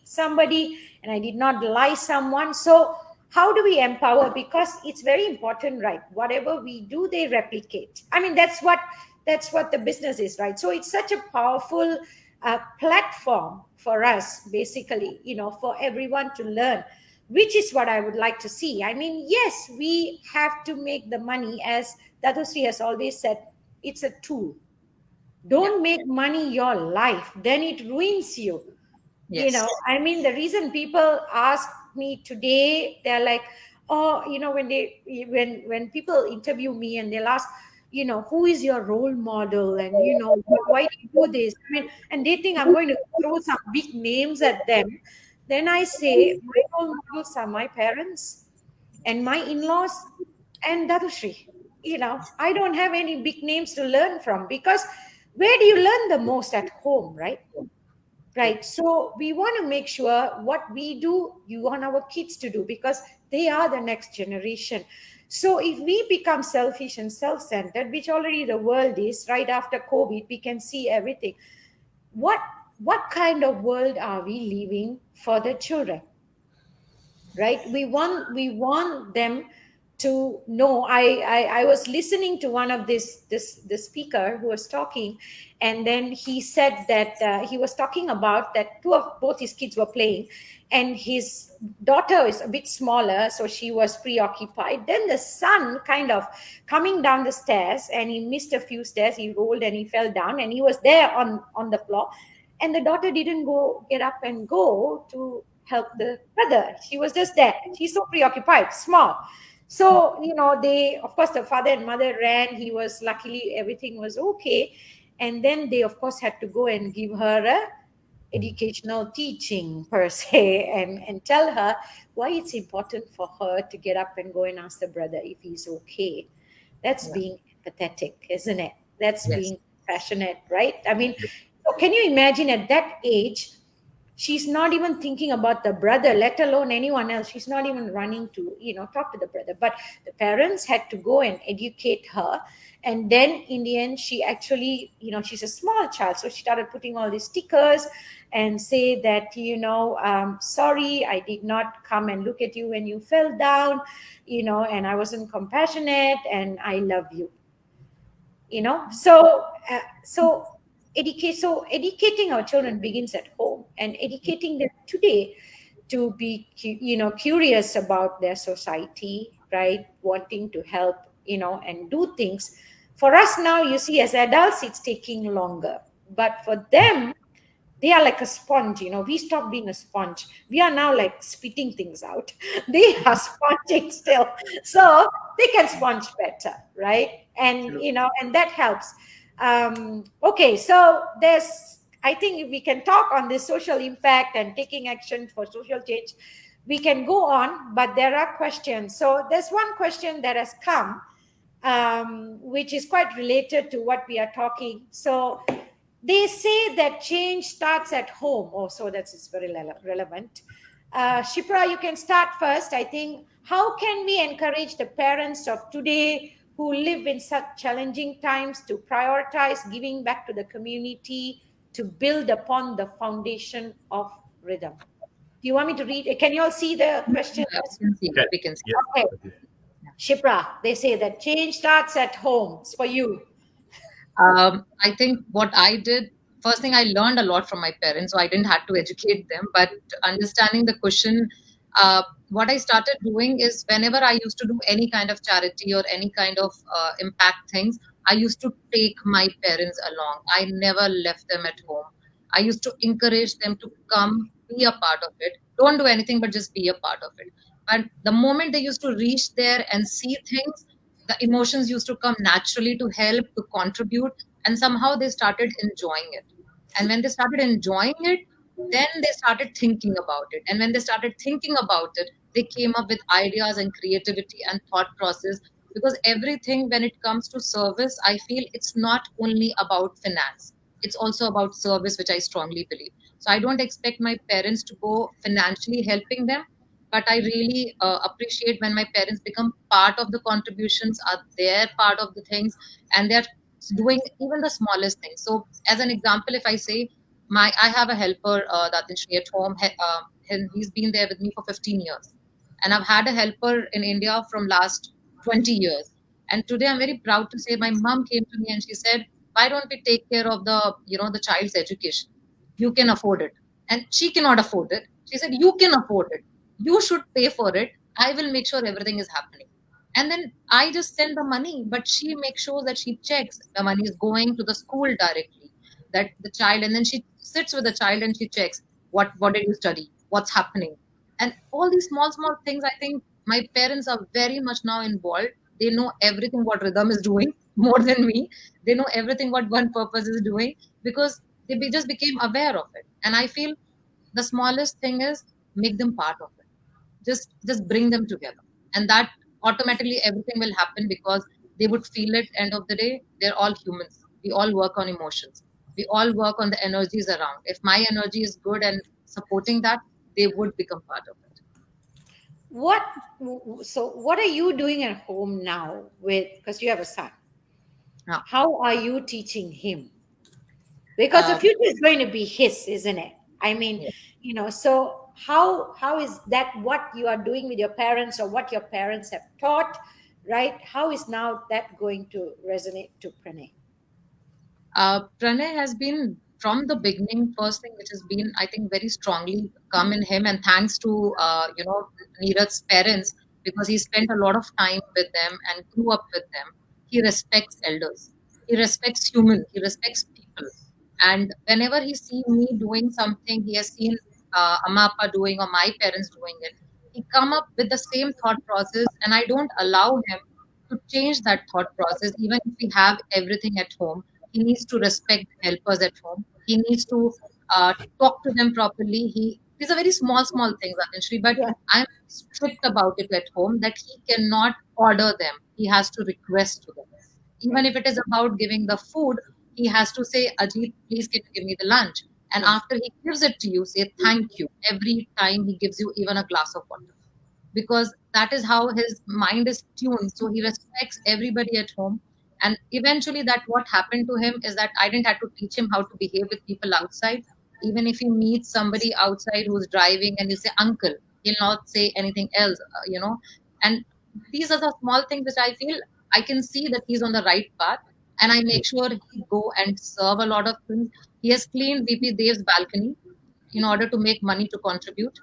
somebody, and I did not lie someone. So how do we empower? Because it's very important, right? Whatever we do, they replicate. I mean, that's what the business is, right? So it's such a powerful platform for us, basically, for everyone to learn, which is what I would like to see. I mean, yes, we have to make the money, as Datusri has always said, it's a tool. Don't make money your life, then it ruins you. Yes. I mean, the reason people ask me today, they're like, oh, when people interview me and they'll ask, who is your role model, and why do you do this? I mean, and they think I'm going to throw some big names at them. Then I say, my role models are my parents and my in-laws and Darushri. I don't have any big names to learn from, because where do you learn the most? At home, right? Right. So we want to make sure what we do, you want our kids to do, because they are the next generation. So if we become selfish and self-centered, which already the world is, right after COVID, we can see everything. What kind of world are we leaving for the children? Right? We want them to know. I was listening to one of this speaker who was talking, and then he said that he was talking about that both his kids were playing, and his daughter is a bit smaller, so she was preoccupied. Then the son kind of coming down the stairs, and he missed a few stairs, he rolled and he fell down, and he was there on the floor, and the daughter didn't get up and go to help the brother. She was just there. She's so preoccupied, small. So, they, of course, the father and mother ran. He was, luckily, everything was okay. And then they, of course, had to go and give her a educational teaching per se, and tell her why it's important for her to get up and go and ask the brother if he's okay. That's being empathetic, isn't it? That's being passionate, right? I mean, so can you imagine at that age, she's not even thinking about the brother, let alone anyone else. She's not even running to, talk to the brother. But the parents had to go and educate her. And then in the end, she actually, she's a small child. So she started putting all these stickers and say that, sorry, I did not come and look at you when you fell down, and I wasn't compassionate, and I love you. So educating our children begins at home, and educating them today to be curious about their society, right, wanting to help, and do things. For us now, you see, as adults, it's taking longer, but for them, they are like a sponge. We stopped being a sponge. We are now like spitting things out. They are sponging still, so they can sponge better, right? And and that helps. Okay, so I think we can talk on this social impact and taking action for social change. We can go on, but there are questions. So there's one question that has come, which is quite related to what we are talking. So they say that change starts at home. Oh, so that's very relevant. Shipra, you can start first. I think, how can we encourage the parents of today who live in such challenging times to prioritize giving back to the community to build upon the foundation of rhythm? Do you want me to read? Can you all see the question? We can see. Okay. Shipra, they say that change starts at home. It's for you. I think what I did, first thing, I learned a lot from my parents, so I didn't have to educate them. But understanding the question, what I started doing is, whenever I used to do any kind of charity or any kind of impact things, I used to take my parents along. I never left them at home. I used to encourage them to come, be a part of it. Don't do anything, but just be a part of it. And the moment they used to reach there and see things, the emotions used to come naturally to help, to contribute, and somehow they started enjoying it. And when they started enjoying it, then they started thinking about it. And when they started thinking about it, they came up with ideas and creativity and thought process. Because everything, when it comes to service, I feel it's not only about finance, it's also about service, which I strongly believe. So I don't expect my parents to go financially helping them, but I really appreciate when my parents become part of the contributions, are their part of the things, and they're doing even the smallest things. So as an example, if I say, I have a helper, Datin Shri at home, and he's been there with me for 15 years. And I've had a helper in India from last 20 years. And today I'm very proud to say my mom came to me and she said, why don't we take care of the child's education? You can afford it. And she cannot afford it. She said, you can afford it. You should pay for it. I will make sure everything is happening. And then I just send the money, but she makes sure that she checks the money is going to the school directly, that the child, and then she sits with the child and she checks what did you study, what's happening. And all these small things, I think my parents are very much now involved. They know everything what Rhythm is doing more than me. They know everything what One Purpose is doing, because just became aware of it. And I feel the smallest thing is make them part of it. Just bring them together, and that automatically everything will happen, because they would feel it. End of the day, they're all humans. We all work on emotions. We all work on the energies around. If my energy is good and supporting that, they would become part of it. What are you doing at home now, because you have a son? How are you teaching him? Because the future is going to be his, isn't it? I mean, so how is that what you are doing with your parents or what your parents have taught, right? How is now that going to resonate to Pranay? Pranay has been from the beginning, first thing which has been, I think, very strongly come in him, and thanks to Neeraj's parents, because he spent a lot of time with them and grew up with them. He respects elders. He respects human. He respects people. And whenever he sees me doing something, he has seen Amapa doing or my parents doing it. He come up with the same thought process, and I don't allow him to change that thought process, even if we have everything at home. He needs to respect the helpers at home. He needs to talk to them properly. These are very small things, Atinshri, but Yeah. I'm strict about it at home that he cannot order them. He has to request to them. Even if it is about giving the food, he has to say, Ajit, please can you give me the lunch? And Yes. after he gives it to you, say thank you every time he gives you even a glass of water, because that is how his mind is tuned. So he respects everybody at home. And eventually, that what happened to him is that I didn't have to teach him how to behave with people outside. Even if he meets somebody outside who's driving and he'll say, Uncle, he'll not say anything else, And these are the small things which I feel I can see that he's on the right path. And I make sure he go and serve a lot of things. He has cleaned VP Dev's balcony in order to make money to contribute.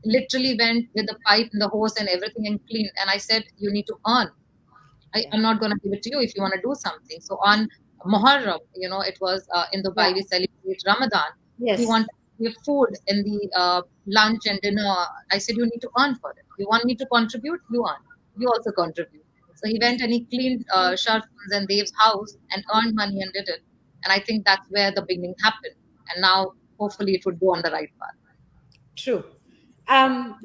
Literally went with the pipe and the hose and everything and cleaned. And I said, you need to earn. Yeah. I'm not going to give it to you if you want to do something. So on Muharram, it was in Dubai, Yeah. we celebrate Ramadan. He Yes. wanted to give food in the lunch and dinner. I said, you need to earn for it. You want me to contribute? You earn. You also contribute. So he went and he cleaned Sharfan's and Dev's house and earned money and did it. And I think that's where the beginning happened. And now, hopefully, it would go on the right path. True.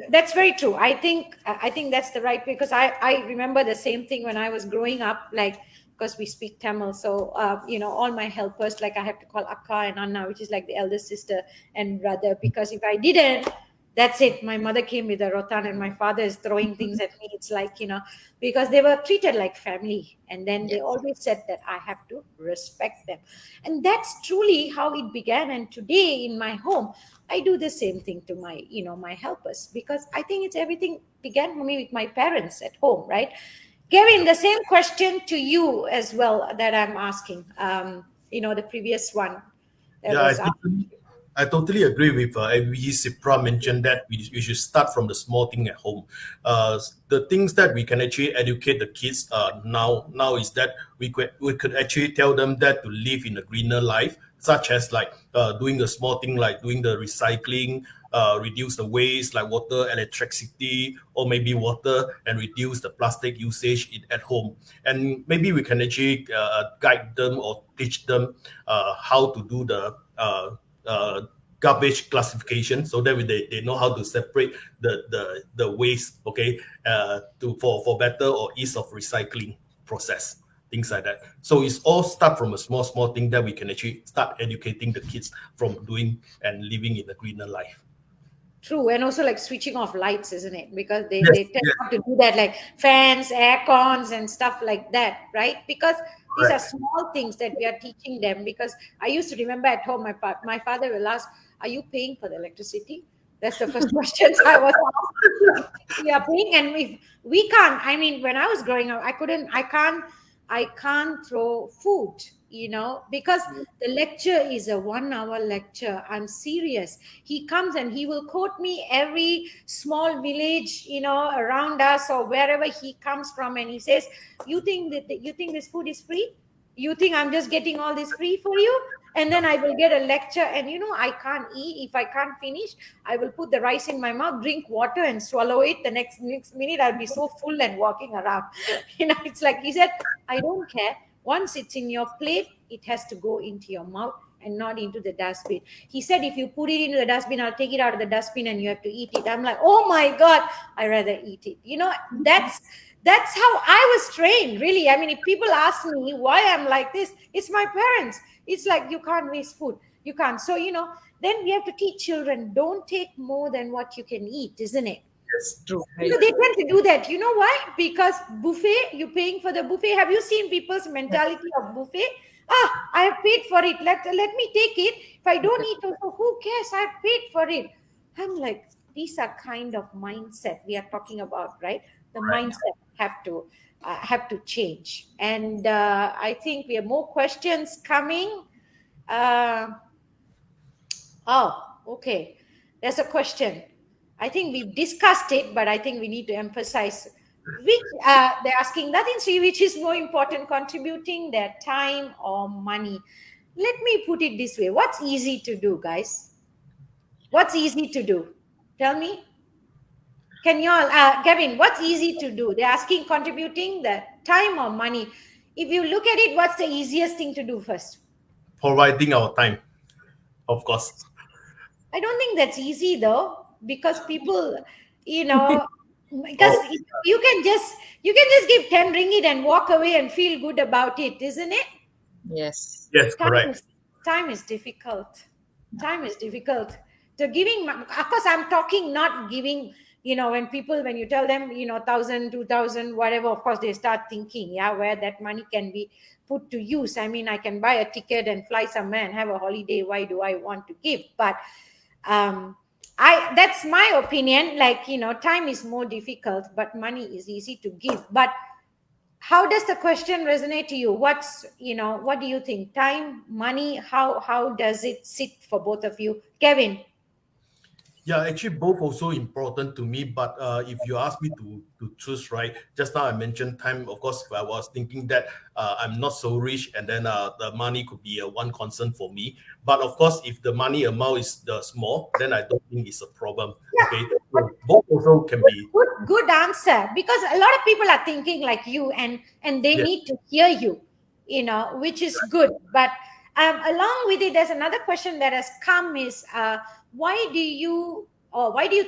That's very true. I think that's the right, because I remember the same thing when I was growing up, like, because we speak Tamil. So all my helpers, like, I have to call Akka and Anna, which is like the elder sister and brother, because if I didn't, that's it. My mother came with a rotan and my father is throwing things at me. It's like, because they were treated like family. And then they Yes. always said that I have to respect them. And that's truly how it began. And today in my home, I do the same thing to my helpers, because I think it's everything began for me with my parents at home, right? Kevin, the same question to you as well that I'm asking. The previous one that Yeah, was asked. I totally agree with Sipra mentioned that we should start from the small thing at home. The things that we can actually educate the kids now is that we could actually tell them that to live in a greener life, such as like doing a small thing like doing the recycling, reduce the waste like water, electricity, or maybe water, and reduce the plastic usage at home. And maybe we can actually guide them or teach them how to do the uh, garbage classification, so that they know how to separate the waste, okay, for better or ease of recycling process, things like that. So it's all start from a small thing that we can actually start educating the kids from doing and living in a greener life. True, and also like switching off lights, isn't it? Because they, Yes, they tend yes, not to do that, like fans, air cons, and stuff like that, right? Because these are correct. small things that we are teaching them. Because I used to remember at home, my father will ask, "Are you paying for the electricity?" That's the first questions I was asked. We are paying, and we can't. I mean, when I was growing up, I can't throw food, because the lecture is a 1 hour lecture. I'm serious. He comes and he will quote me every small village, around us or wherever he comes from, and he says, you think this food is free? You think I'm just getting all this free for you? And then I will get a lecture, and I can't eat. If I can't finish, I will put the rice in my mouth, drink water, and swallow it. The next minute, I'll be so full and walking around. It's like he said, I don't care. Once it's in your plate, it has to go into your mouth and not into the dustbin. He said, if you put it into the dustbin, I'll take it out of the dustbin and you have to eat it. I'm like, oh my God, I rather eat it. That's how I was trained, really. I mean, if people ask me why I'm like this, it's my parents. It's like, you can't waste food. You can't. So, then we have to teach children, don't take more than what you can eat, isn't it? Yes, True. They tend to do that. You know why? Because buffet, you're paying for the buffet. Have you seen people's mentality of buffet? I have paid for it. Let me take it. If I don't eat, also, who cares? I've paid for it. I'm like, These are kind of mindset we are talking about, right? The Right. mindset have to change. And I think we have more questions coming. Uh, oh, okay. There's a question. I think we've discussed it, but I think we need to emphasize which they're asking nothing. See, which is more important, contributing their time or money? Let me put it this way: what's easy to do, guys? What's easy to do? Tell me. Can you all, Kevin, what's easy to do? They're asking contributing the time or money. If you look at it, what's the easiest thing to do first? Providing our time, of course. I don't think that's easy though, because people, you know, because Oh, you can just give 10 ringgit and walk away and feel good about it, isn't it? Yes. yes, Time correct. is time is difficult. Time is difficult. So giving, of course, I'm talking not giving. When you tell them, 1,000, 2,000, whatever, of course they start thinking, yeah, where that money can be put to use. I mean, I can buy a ticket and fly somewhere and have a holiday. Why do I want to give? But um, that's my opinion. Like, time is more difficult, but money is easy to give. But how does the question resonate to you? What do you think? Time, money, how does it sit for both of you? Kevin. Yeah, actually, both also important to me. But if you ask me to choose, right, just now I mentioned time. Of course, I was thinking that I'm not so rich, and then the money could be one concern for me. But of course, if the money amount is the small, then I don't think it's a problem. Okay, so both also can be. Good answer, because a lot of people are thinking like you, and they Yes. need to hear you, which is good. But along with it, there's another question that has come is, why do you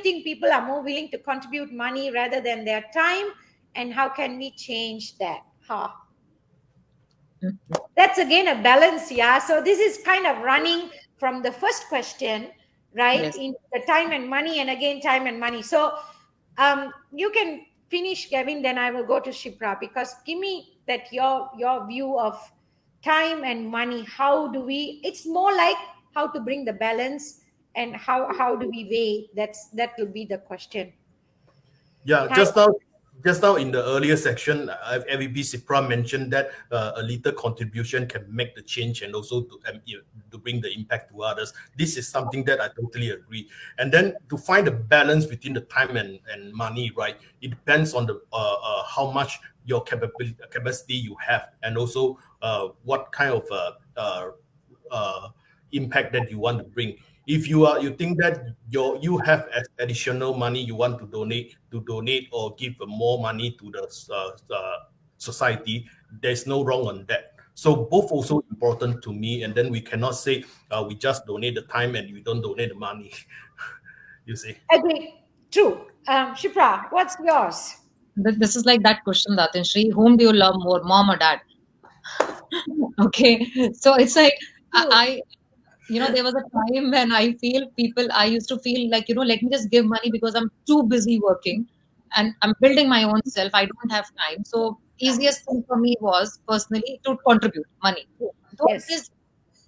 think people are more willing to contribute money rather than their time, and how can we change that? That's again a balance, yeah. So this is kind of running from the first question, right, Yes. in the time and money, and again time and money. So you can finish, Kevin, then I will go to Shipra, because give me that your view of time and money. How do we, it's more like how to bring the balance, and how do we weigh? That will be the question. Yeah, Time. just now in the earlier section, MVP Cipra mentioned that a little contribution can make the change and also to bring the impact to others. This is something that I totally agree. And then to find a balance between the time and money, right? It depends on the how much your capacity you have, and also what kind of impact that you want to bring. If you think that you have additional money you want to donate or give more money to the society, there's no wrong on that. So both also important to me, and then we cannot say we just donate the time and we don't donate the money. You see. Agree. True. Shipra, what's yours? This is like that question, Datin Shri, whom do you love more, mom or dad? Okay. So it's like I there was a time when I used to feel like, let me just give money because I'm too busy working and I'm building my own self. I don't have time. So easiest thing for me was personally to contribute money. Though it Yes. is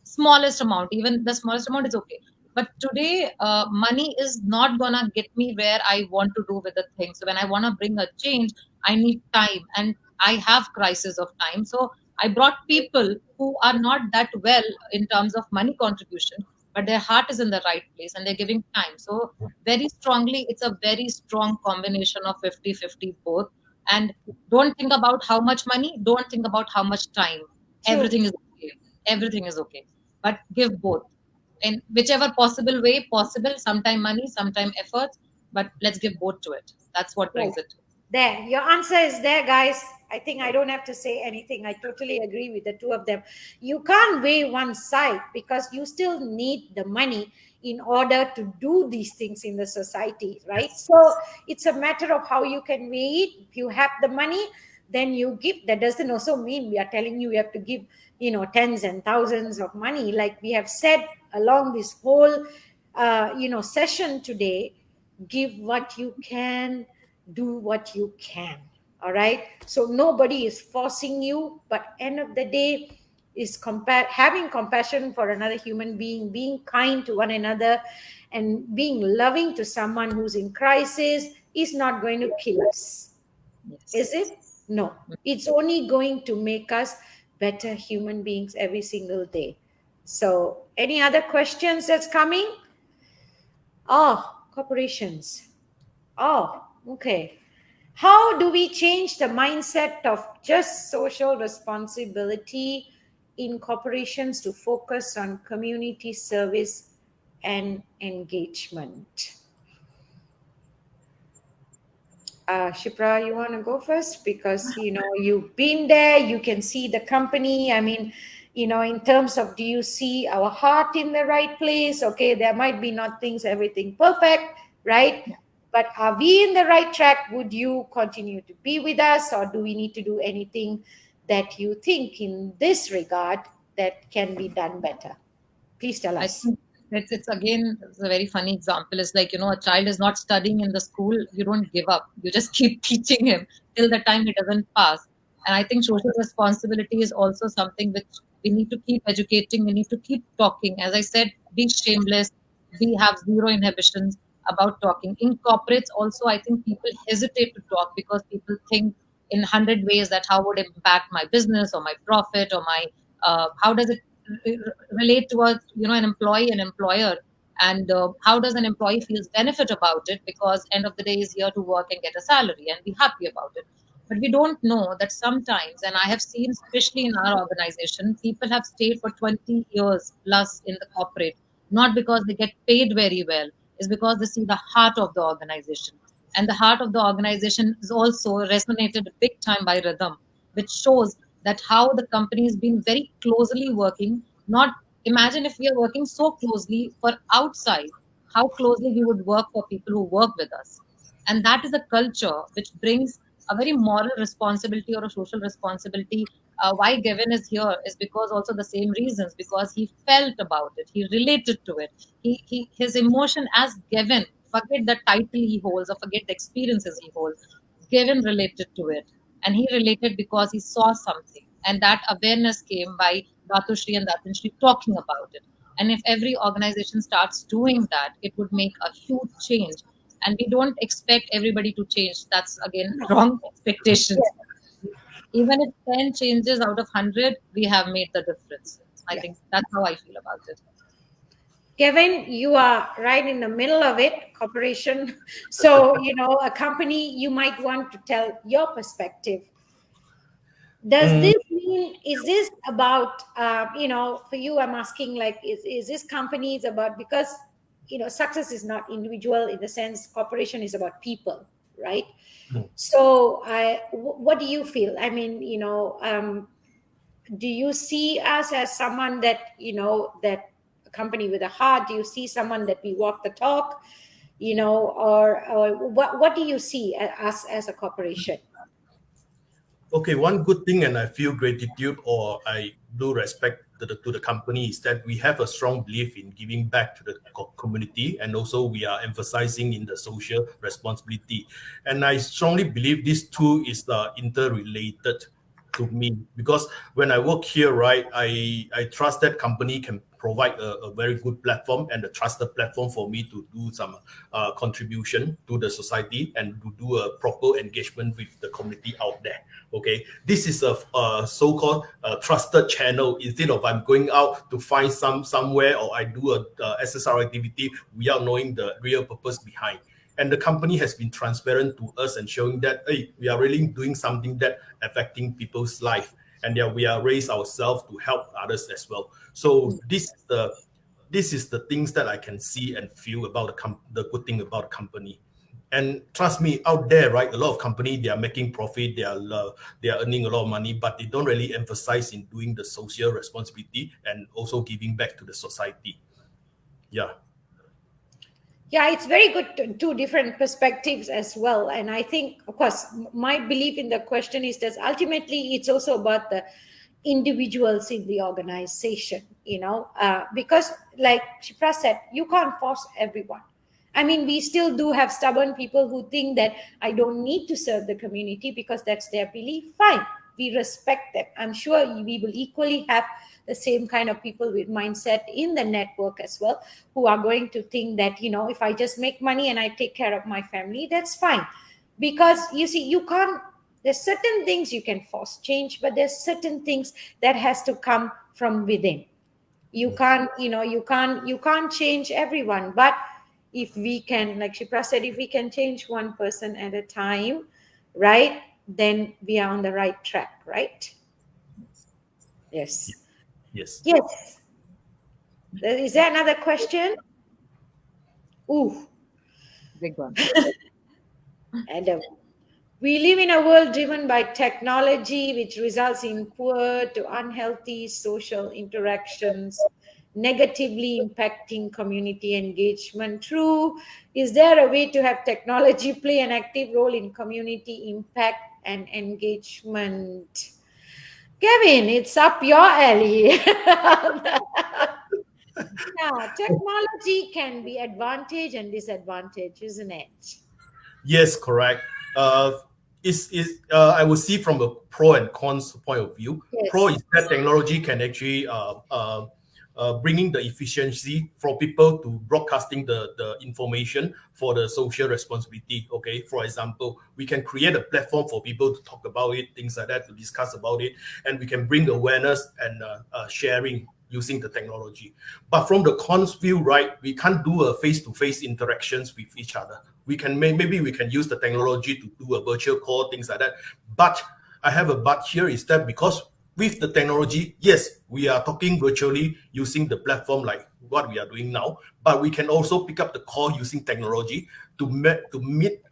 smallest amount, even the smallest amount is okay. But today, money is not gonna get me where I want to do with the thing. So when I want to bring a change, I need time, and I have crisis of time. So I brought people who are not that well in terms of money contribution, but their heart is in the right place and they're giving time. So very strongly, it's a very strong combination of 50-50 both. And don't think about how much money, don't think about how much time. True. Everything is okay. Everything is okay, but give both in whichever possible way possible. Sometime money, sometime efforts, but let's give both to it. That's what Right. brings it. There, your answer is there, guys. I think I don't have to say anything. I totally agree with the two of them. You can't weigh one side, because you still need the money in order to do these things in the society, right? Yes. So it's a matter of how you can weigh it. If you have the money, then you give. That doesn't also mean we are telling you have to give, tens and thousands of money. Like we have said along this whole, session today, give what you can, do what you can. All right, so nobody is forcing you, but end of the day, is having compassion for another human being kind to one another, and being loving to someone who's in crisis is not going to kill us. Yes. Is it? No. It's only going to make us better human beings every single day. So, any other questions that's coming? Oh, corporations. Oh, okay. How do we change the mindset of just social responsibility in corporations to focus on community service and engagement? Shipra, you want to go first? Because, you've been there, you can see the company. I mean, in terms of, do you see our heart in the right place? Okay, there might be not everything perfect, right? But are we in the right track? Would you continue to be with us, or do we need to do anything that you think in this regard that can be done better? Please tell I us. think it's again, it's a very funny example. It's like, a child is not studying in the school, you don't give up. You just keep teaching him till the time he doesn't pass. And I think social responsibility is also something which we need to keep educating, we need to keep talking. As I said, be shameless, we have zero inhibitions about talking. In corporates also, I think people hesitate to talk because people think in 100 ways that how would it impact my business or my profit or my how does it relate to an employee and employer, and how does an employee feels benefit about it, because end of the day is here to work and get a salary and be happy about it. But we don't know that sometimes, and I have seen especially in our organization, people have stayed for 20 years plus in the corporate, not because they get paid very well, is because they see the heart of the organization. And the heart of the organization is also resonated big time by Rhythm, which shows that how the company has been very closely working. Not imagine if we are working so closely for outside, how closely we would work for people who work with us. And that is a culture which brings a very moral responsibility or a social responsibility. Why Gavin is here is because also the same reasons, because he felt about it, he related to it. His emotion as Gavin, forget the title he holds or forget the experiences he holds, Gavin related to it, and he related because he saw something, and that awareness came by Dhatushri and Datanshri talking about it. And if every organization starts doing that, it would make a huge change. And we don't expect everybody to change. That's again wrong expectations. Even if 10 changes out of 100, we have made the difference. I think that's how I feel about it. Kevin, you are right in the middle of it, corporation. So, a company, you might want to tell your perspective. Does this mean, is this about, for you, I'm asking, like, is this company is about, because, success is not individual in the sense corporation is about people, right? So what do you feel? I mean, do you see us as someone that, that a company with a heart? Do you see someone that we walk the talk, or what do you see us as a corporation? Okay, one good thing, and I feel gratitude or I do respect to the company, is that we have a strong belief in giving back to the community, and also we are emphasizing in the social responsibility. And I strongly believe these two is interrelated to me, because when I work here, right, I trust that company can provide a very good platform and a trusted platform for me to do some contribution to the society and to do a proper engagement with the community out there. Okay, this is a so-called trusted channel. Instead of I'm going out to find somewhere, or I do a SSR activity without knowing the real purpose behind. And the company has been transparent to us and showing that, hey, we are really doing something that affecting people's life, and yeah, we are raised ourselves to help others as well. So this is the things that I can see and feel about the good thing about the company. And trust me, out there, right, a lot of company, they are making profit, they are earning a lot of money, but they don't really emphasize in doing the social responsibility and also giving back to the society. Yeah. Yeah, it's very good, two different perspectives as well. And I think, of course, my belief in the question is that ultimately it's also about the individuals in the organization, because like Shipra said, you can't force everyone. I mean, we still do have stubborn people who think that I don't need to serve the community because that's their belief. Fine. we respect them. I'm sure we will equally have the same kind of people with mindset in the network as well, who are going to think that, if I just make money and I take care of my family, that's fine. Because you see, there's certain things you can force change, but there's certain things that has to come from within. You can't change everyone, but if we can, like Shipra said, if we can change one person at a time, right, then we are on the right track, right? Yes. Yes. Is there another question? Ooh, Big one. Adam. We live in a world driven by technology, which results in poor to unhealthy social interactions, negatively impacting community engagement. True. Is there a way to have technology play an active role in community impact and engagement? Kevin, it's up your alley. Yeah, technology can be advantage and disadvantage, isn't it? Yes, correct. I would see from a pro and cons point of view. Yes. Pro is that technology can actually bringing the efficiency for people to broadcasting the information for the social responsibility. Okay, for example, we can create a platform for people to talk about it, things like that, to discuss about it, and we can bring awareness and sharing using the technology. But from the cons view, right, we can't do a face-to-face interactions with each other. We can maybe we can use the technology to do a virtual call, things like that. But I have a but here is that because with the technology, yes, we are talking virtually using the platform like what we are doing now, but we can also pick up the call using technology to make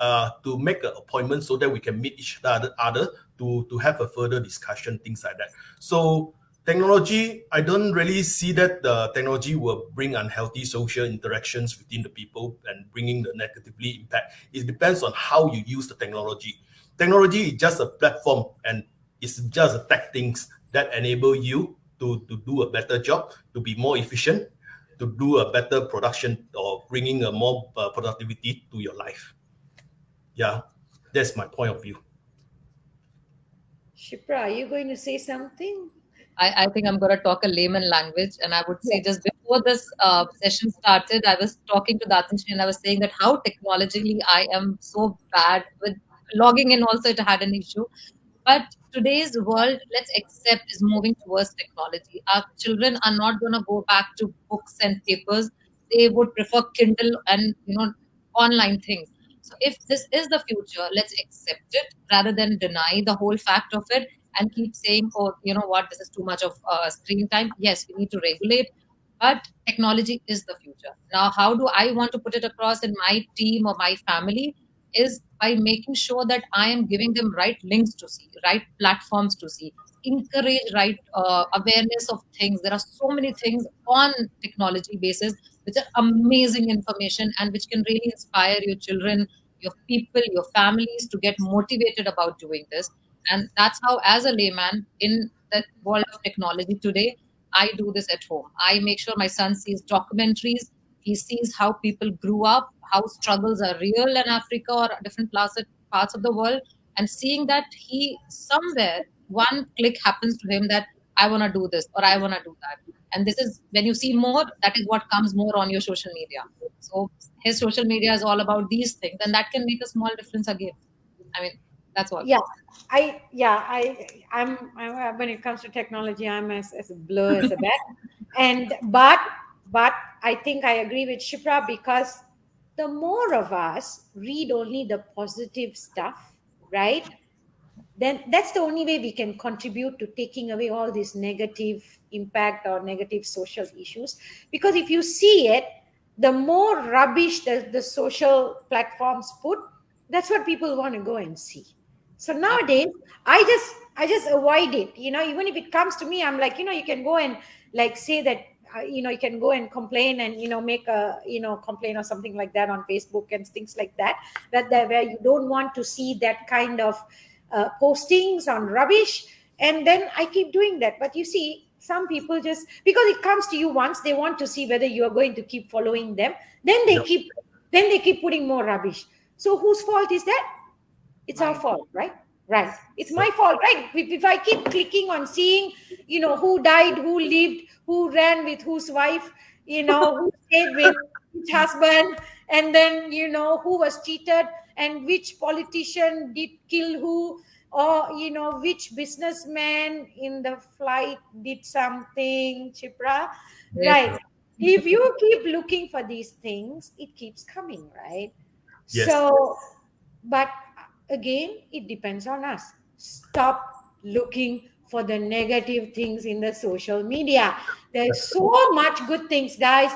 an appointment so that we can meet each other to have a further discussion, things like that. So technology, I don't really see that the technology will bring unhealthy social interactions within the people and bringing the negatively impact. It depends on how you use the technology. Technology is just a platform and it's just a tech things that enable you to do a better job, to be more efficient, to do a better production or bringing a more productivity to your life. Yeah, that's my point of view. Shipra, are you going to say something? I think I'm going to talk a layman language. And I would say just before this session started, I was talking to Datanshri and I was saying that how technologically I am so bad with logging in. Also, it had an issue. But today's world, let's accept, is moving towards technology. Our children are not going to go back to books and papers. They would prefer Kindle and online things. So if this is the future, let's accept it rather than deny the whole fact of it and keep saying, oh, you know what, this is too much of screen time. Yes, we need to regulate, but technology is the future. Now, how do I want to put it across in my team or my family is by making sure that I am giving them right links to see, right platforms to see, encourage right awareness of things. There are so many things on technology basis which are amazing information and which can really inspire your children, your people, your families to get motivated about doing this. And that's how, as a layman in the world of technology today, I do this at home. I make sure my son sees documentaries. He sees how people grew up, how struggles are real in Africa or different parts of the world, and seeing that he somewhere one click happens to him that I want to do this or I want to do that. And this is when you see more, that is what comes more on your social media. So his social media is all about these things, and that can make a small difference again. I mean, that's all. I'm when it comes to technology, I'm as a blur as a bat. And but I think I agree with Shipra, because the more of us read only the positive stuff, right? Then that's the only way we can contribute to taking away all this negative impact or negative social issues. Because if you see it, the more rubbish the social platforms put, that's what people want to go and see. So nowadays, I just avoid it. Even if it comes to me, I'm like, you can go and like say that, you can go and complain and make a complaint or something like that on Facebook and things like that. Where you don't want to see that kind of postings on rubbish, and then I keep doing that. But you see, some people just because it comes to you once, they want to see whether you are going to keep following them. Then they keep putting more rubbish. So whose fault is that? It's our fault, right? Right. It's my fault, right? If I keep clicking on seeing, who died, who lived, who ran with whose wife, who stayed with which husband, and then, who was cheated and which politician did kill who, or, which businessman in the flight did something, Chipra. Yes. Right. If you keep looking for these things, it keeps coming, right? Yes. So, but again, it depends on us. Stop looking for the negative things in the social media. There's so much good things, guys.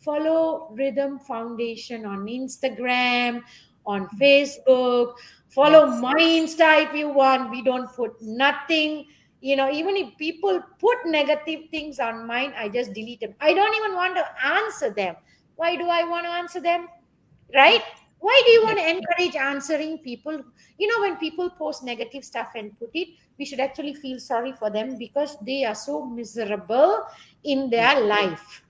Follow Rhythm Foundation on Instagram, on Facebook. Follow my Insta if you want. We don't put nothing. Even if people put negative things on mine, I just delete them. I don't even want to answer them. Why do I want to answer them? Right? Why do you want to encourage answering people? When people post negative stuff and put it, we should actually feel sorry for them because they are so miserable in their life.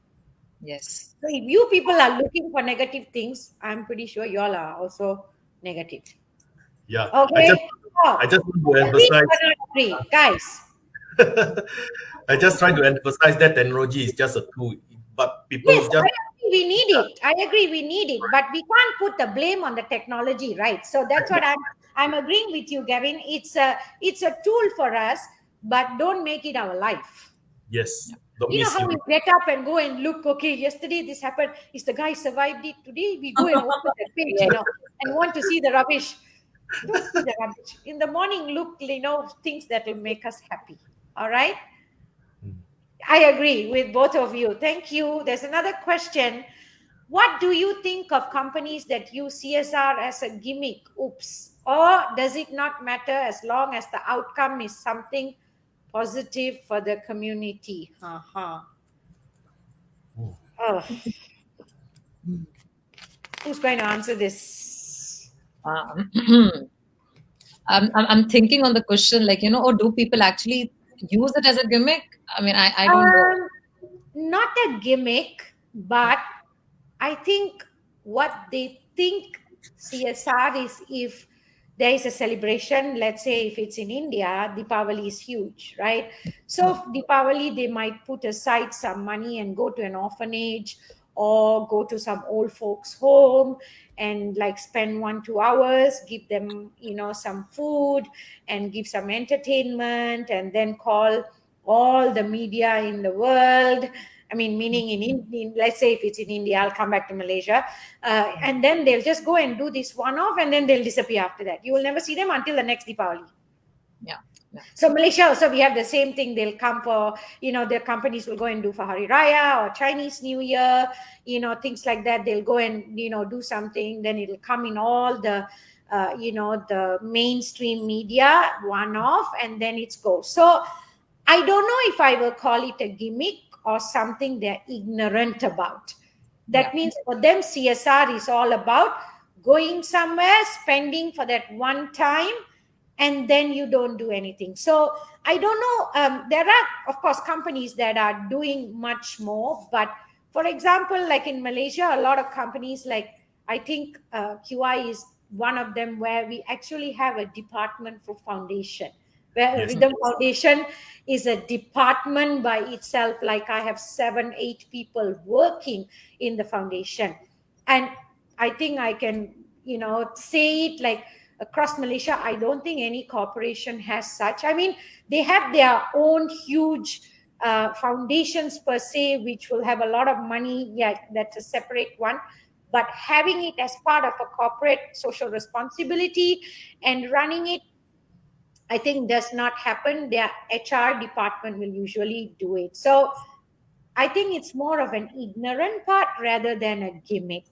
Yes. So if you people are looking for negative things, I'm pretty sure you all are also negative. Yeah. Okay. I just want to emphasize, guys. I just try to emphasize that technology is just a tool, but people Yes, just I agree we need it. I agree we need it, but we can't put the blame on the technology, right? So that's what I'm agreeing with you, Gavin. It's a tool for us, but don't make it our life. yes. Don't You know miss how we get up and go and look, okay, yesterday this happened. Is the guy survived it? Today we go and open the page, and want to see the rubbish. Don't see the rubbish. In the morning, look, things that will make us happy. All right? I agree with both of you. Thank you. There's another question. What do you think of companies that use CSR as a gimmick? Oops. Or does it not matter as long as the outcome is something positive for the community? Oh. Who's going to answer this? I'm thinking on the question, or do people actually use it as a gimmick? I mean, I don't know. Not a gimmick, but I think what they think CSR is, if there is a celebration, let's say if it's in India, Deepavali is huge, right? So Deepavali, they might put aside some money and go to an orphanage or go to some old folks home and spend 1-2 hours, give them some food and give some entertainment, and then call all the media in the world. I mean, meaning in let's say if it's in India, I'll come back to Malaysia, and then they'll just go and do this one-off, and then they'll disappear after that. You will never see them until the next Deepavali. Yeah. So Malaysia also, we have the same thing. They'll come for, their companies will go and do for Hari Raya or Chinese New Year, things like that. They'll go and, do something. Then it'll come in all the, the mainstream media, one-off, and then it's go. So I don't know if I will call it a gimmick or something they're ignorant about. That means for them, CSR is all about going somewhere, spending for that one time, and then you don't do anything. So I don't know. There are, of course, companies that are doing much more. But for example, like in Malaysia, a lot of companies, I think QI is one of them, where we actually have a department for foundation, where Rhythm Foundation is a department by itself. Like I have 7-8 people working in the foundation. And I think I can, say it across Malaysia, I don't think any corporation has such. I mean, they have their own huge foundations per se, which will have a lot of money. Yeah, that's a separate one. But having it as part of a corporate social responsibility and running it, I think does not happen. Their HR department will usually do it. So I think it's more of an ignorant part rather than a gimmick.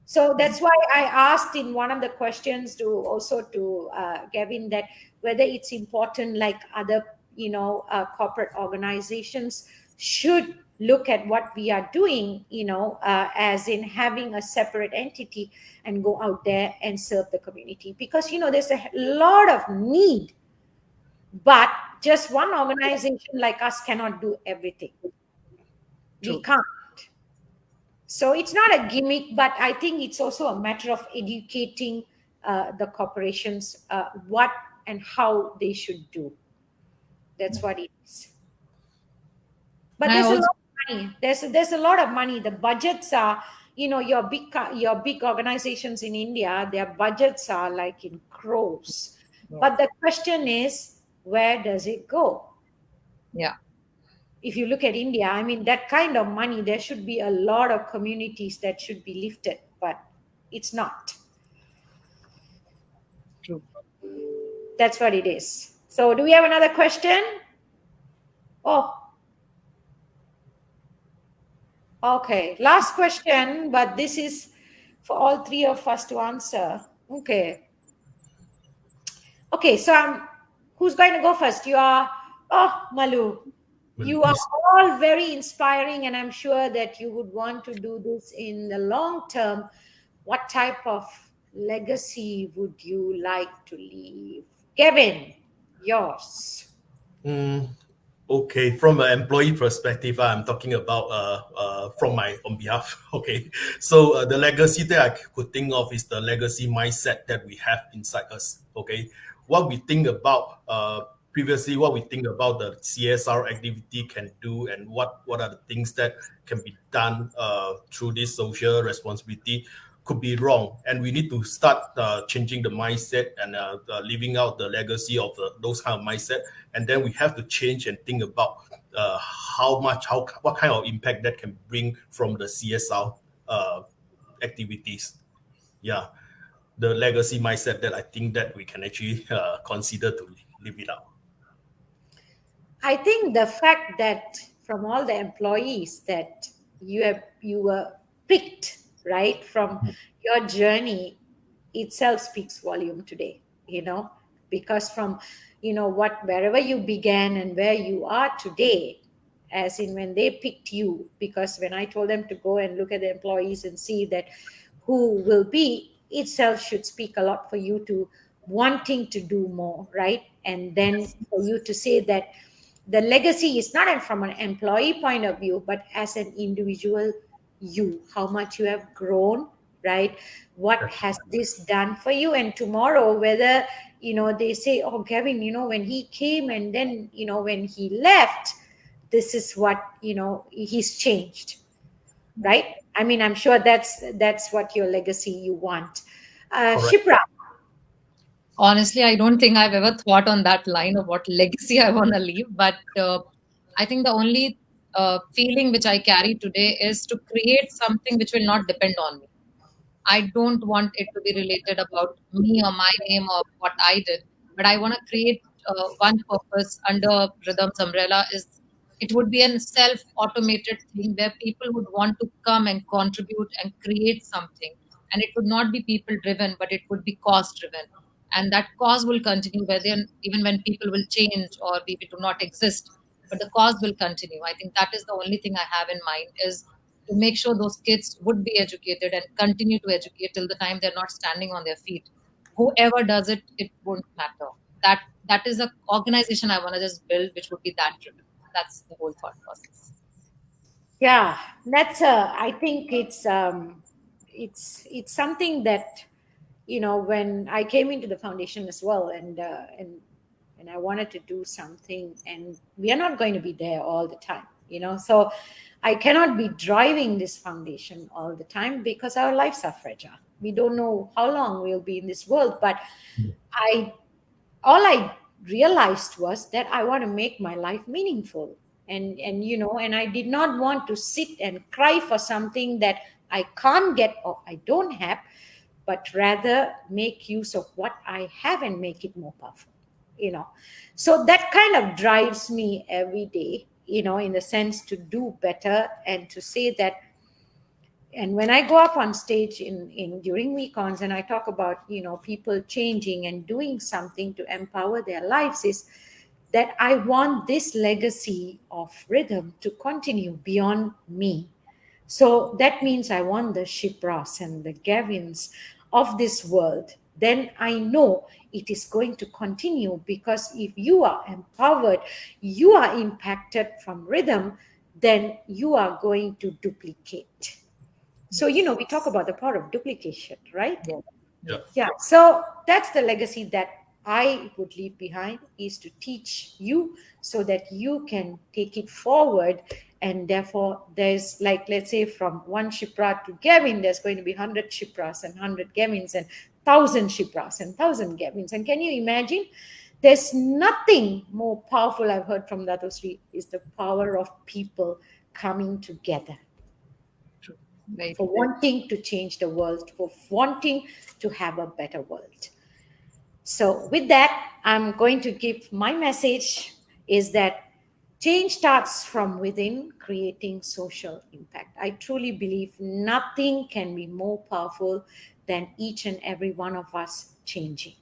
So that's why I asked in one of the questions to Gavin, that whether it's important, like other corporate organizations should look at what we are doing, as in having a separate entity and go out there and serve the community, because there's a lot of need, but just one organization like us cannot do everything. We can't. So it's not a gimmick, but I think it's also a matter of educating the corporations what and how they should do. That's what it is. But And I there's a also- lot of money. There's a lot of money. The budgets are, your big organizations in India, their budgets are like in crores. Yeah. But the question is, where does it go? Yeah. If you look at India, I mean, that kind of money, there should be a lot of communities that should be lifted, but it's not. True. That's what it is. So do we have another question? Oh. Okay, last question, but this is for all three of us to answer. Okay. Okay, so who's going to go first? You are, Malu. You are all very inspiring, and I'm sure that you would want to do this in the long term. What type of legacy would you like to leave? Kevin, yours. Okay, from an employee perspective, I'm talking about from my on behalf. Okay, so the legacy that I could think of is the legacy mindset that we have inside us. Okay, what we think about previously, what we think about the CSR activity can do, and what are the things that can be done through this social responsibility could be wrong, and we need to start changing the mindset and living out the legacy of those kind of mindset, and then we have to change and think about what kind of impact that can bring from the CSR activities. Yeah, the legacy mindset that I think that we can actually consider to live it out. I think the fact that from all the employees that you were picked, right, from your journey itself speaks volume today, because from, wherever you began and where you are today, as in when they picked you, because when I told them to go and look at the employees and see that who will be, itself should speak a lot for you to wanting to do more, right? And then for you to say that the legacy is not from an employee point of view, but as an individual, how much you have grown, right? What has this done for you? And tomorrow, whether, they say, oh, Kevin, when he came and then, when he left, this is what, he's changed, right? I mean, I'm sure that's what your legacy you want. Shipra. Honestly, I don't think I've ever thought on that line of what legacy I want to leave. But I think the only feeling which I carry today is to create something which will not depend on me. I don't want it to be related about me or my name or what I did, but I want to create one purpose under Rhythm's umbrella is it would be a self-automated thing where people would want to come and contribute and create something. And it would not be people-driven, but it would be cause-driven. And that cause will continue even when people will change or maybe do not exist, but the cause will continue. I think that is the only thing I have in mind is to make sure those kids would be educated and continue to educate till the time they're not standing on their feet. Whoever does it, it won't matter. That is an organization I want to just build, which would be that driven. That's the whole thought process. Yeah, I think it's something that, when I came into the foundation as well, and I wanted to do something, and we are not going to be there all the time, so I cannot be driving this foundation all the time because our lives are fragile. We don't know how long we'll be in this world, but all I realized was that I want to make my life meaningful. And I did not want to sit and cry for something that I can't get or I don't have, but rather make use of what I have and make it more powerful, So that kind of drives me every day, in the sense to do better and to say that. And when I go up on stage in during weekends and I talk about, people changing and doing something to empower their lives, is that I want this legacy of rhythm to continue beyond me. So that means I want the Shipras and the Gavins of this world. Then I know it is going to continue, because if you are empowered, you are impacted from rhythm, then you are going to duplicate. So, we talk about the power of duplication, right? Yeah. Yeah. So that's the legacy that I would leave behind is to teach you so that you can take it forward. And therefore, there's like, let's say, from one Shipra to Gavin, there's going to be 100 Shipras and 100 Gavins and 1,000 Shipras and 1,000 Gavins. And can you imagine? There's nothing more powerful I've heard from Dato Sri is the power of people coming together Right. for wanting to change the world, for wanting to have a better world. So with that, I'm going to give my message is that change starts from within, creating social impact. I truly believe nothing can be more powerful than each and every one of us changing.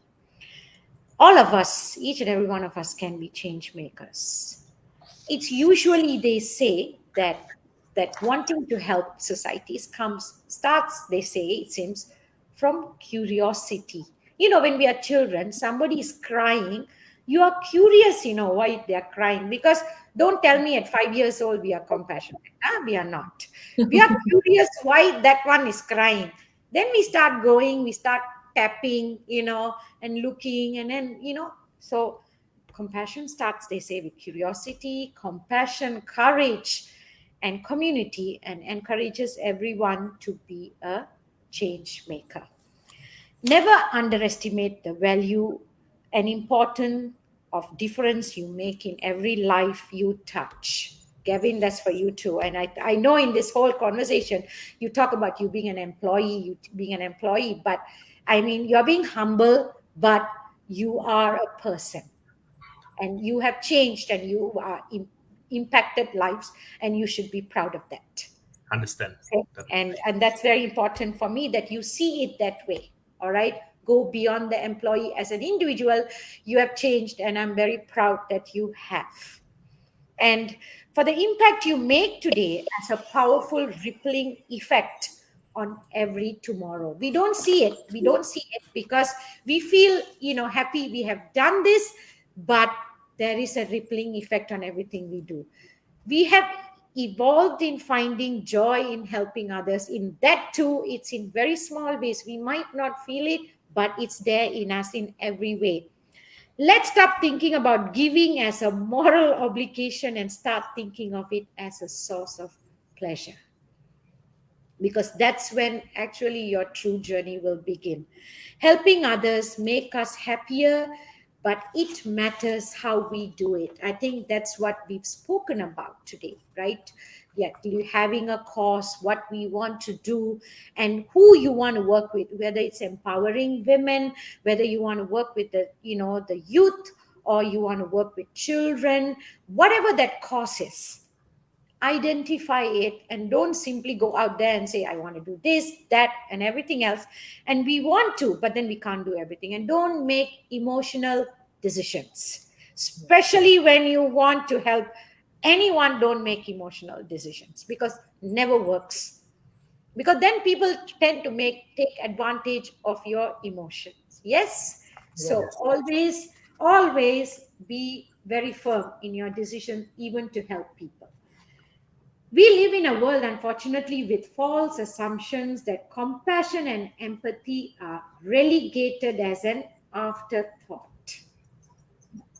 All of us, each and every one of us can be change makers. It's usually they say that wanting to help societies starts, they say, it seems, from curiosity. When we are children, somebody is crying, you are curious, why they are crying. Because don't tell me at 5 years old we are compassionate. We are not. We are curious why that one is crying. Then we start going, we start tapping, and looking, and then, so compassion starts, they say, with curiosity, compassion, courage, and community, and encourages everyone to be a change maker. Never underestimate the value and importance of difference you make in every life you touch. Gavin, that's for you too. And I know in this whole conversation, you talk about you being an employee, but I mean, you're being humble, but you are a person and you have changed and you are impacted lives, and you should be proud of that. Understand. Okay? And that's very important for me that you see it that way. All right, go beyond the employee. As an individual, you have changed, and I'm very proud that you have. And for the impact you make today as a powerful rippling effect on every tomorrow. We don't see it. We don't see it because we feel, happy we have done this, but there is a rippling effect on everything we do. We have evolved in finding joy in helping others. In that too, it's in very small ways. We might not feel it, but it's there in us in every way. Let's stop thinking about giving as a moral obligation and start thinking of it as a source of pleasure. Because that's when actually your true journey will begin. Helping others make us happier, but it matters how we do it. I think that's what we've spoken about today, right? Yet having a cause, what we want to do, and who you want to work with, whether it's empowering women, whether you want to work with the youth, or you want to work with children, whatever that cause is. Identify it and don't simply go out there and say, I want to do this, that, and everything else. And we want to, but then we can't do everything. And don't make emotional decisions, especially when you want to help anyone. Don't make emotional decisions because it never works. Because then people tend to take advantage of your emotions. Yes. So always be very firm in your decision, even to help people. We live in a world, unfortunately, with false assumptions that compassion and empathy are relegated as an afterthought.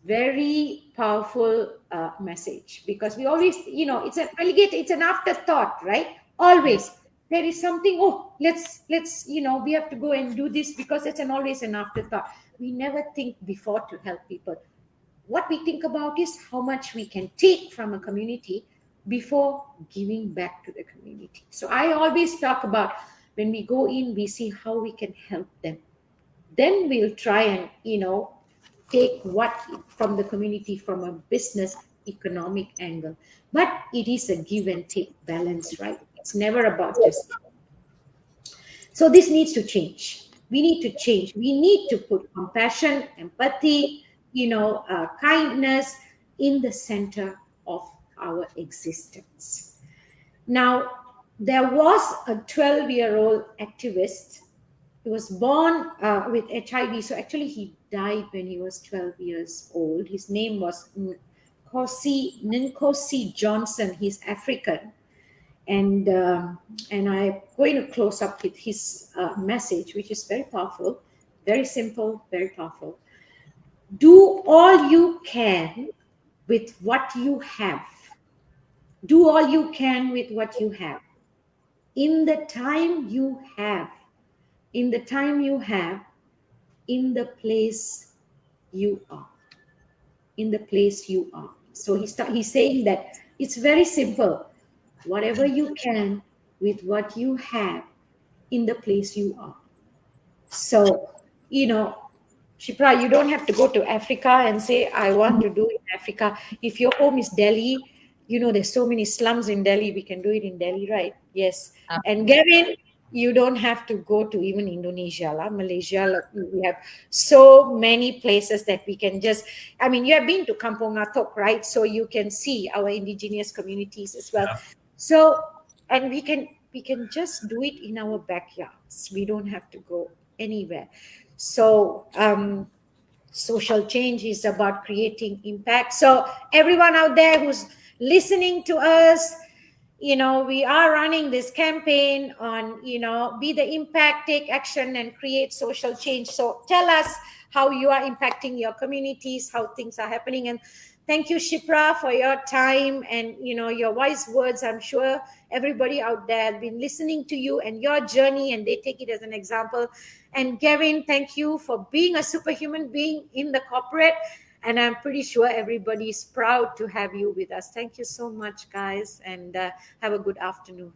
Very powerful message, because we always, it's an afterthought, right? Always. There is something, let's, we have to go and do this because it's always an afterthought. We never think before to help people. What we think about is how much we can take from a community before giving back to the community. So I always talk about when we go in, we see how we can help them. Then we'll try and, take what from the community from a business economic angle. But it is a give and take balance, right? It's never about just. So this needs to change. We need to change. We need to put compassion, empathy, kindness in the center of our existence. Now, there was a 12-year-old activist. He was born with HIV. So actually, he died when he was 12 years old. His name was Nkosi Johnson. He's African. And I'm going to close up with his message, which is very powerful, very simple, very powerful. do all you can with what you have. Do all you can with what you have. In the time you have, in the time you have, in the place you are. In the place you are. So he's saying that it's very simple. Whatever you can with what you have in the place you are. So, Shipra, you don't have to go to Africa and say, I want to do it in Africa. If your home is Delhi, there's so many slums in Delhi. We can do it in Delhi, right? Yes. And Gavin, you don't have to go to even Indonesia, Malaysia. We have so many places that we can just, you have been to Kampung Atok, right? So you can see our indigenous communities as well. Yeah. So, and we can just do it in our backyards. We don't have to go anywhere. So social change is about creating impact. So everyone out there who's listening to us, we are running this campaign on, be the impact, take action, and create social change. So tell us how you are impacting your communities, how things are happening. And thank you, Shipra, for your time and, your wise words. I'm sure everybody out there has been listening to you and your journey, and they take it as an example. And Gavin, thank you for being a superhuman being in the corporate. And I'm pretty sure everybody's proud to have you with us. Thank you so much, guys, and have a good afternoon.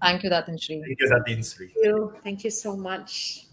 Thank you, Datin Shri. Thank you, Datin Sri. Thank you so much.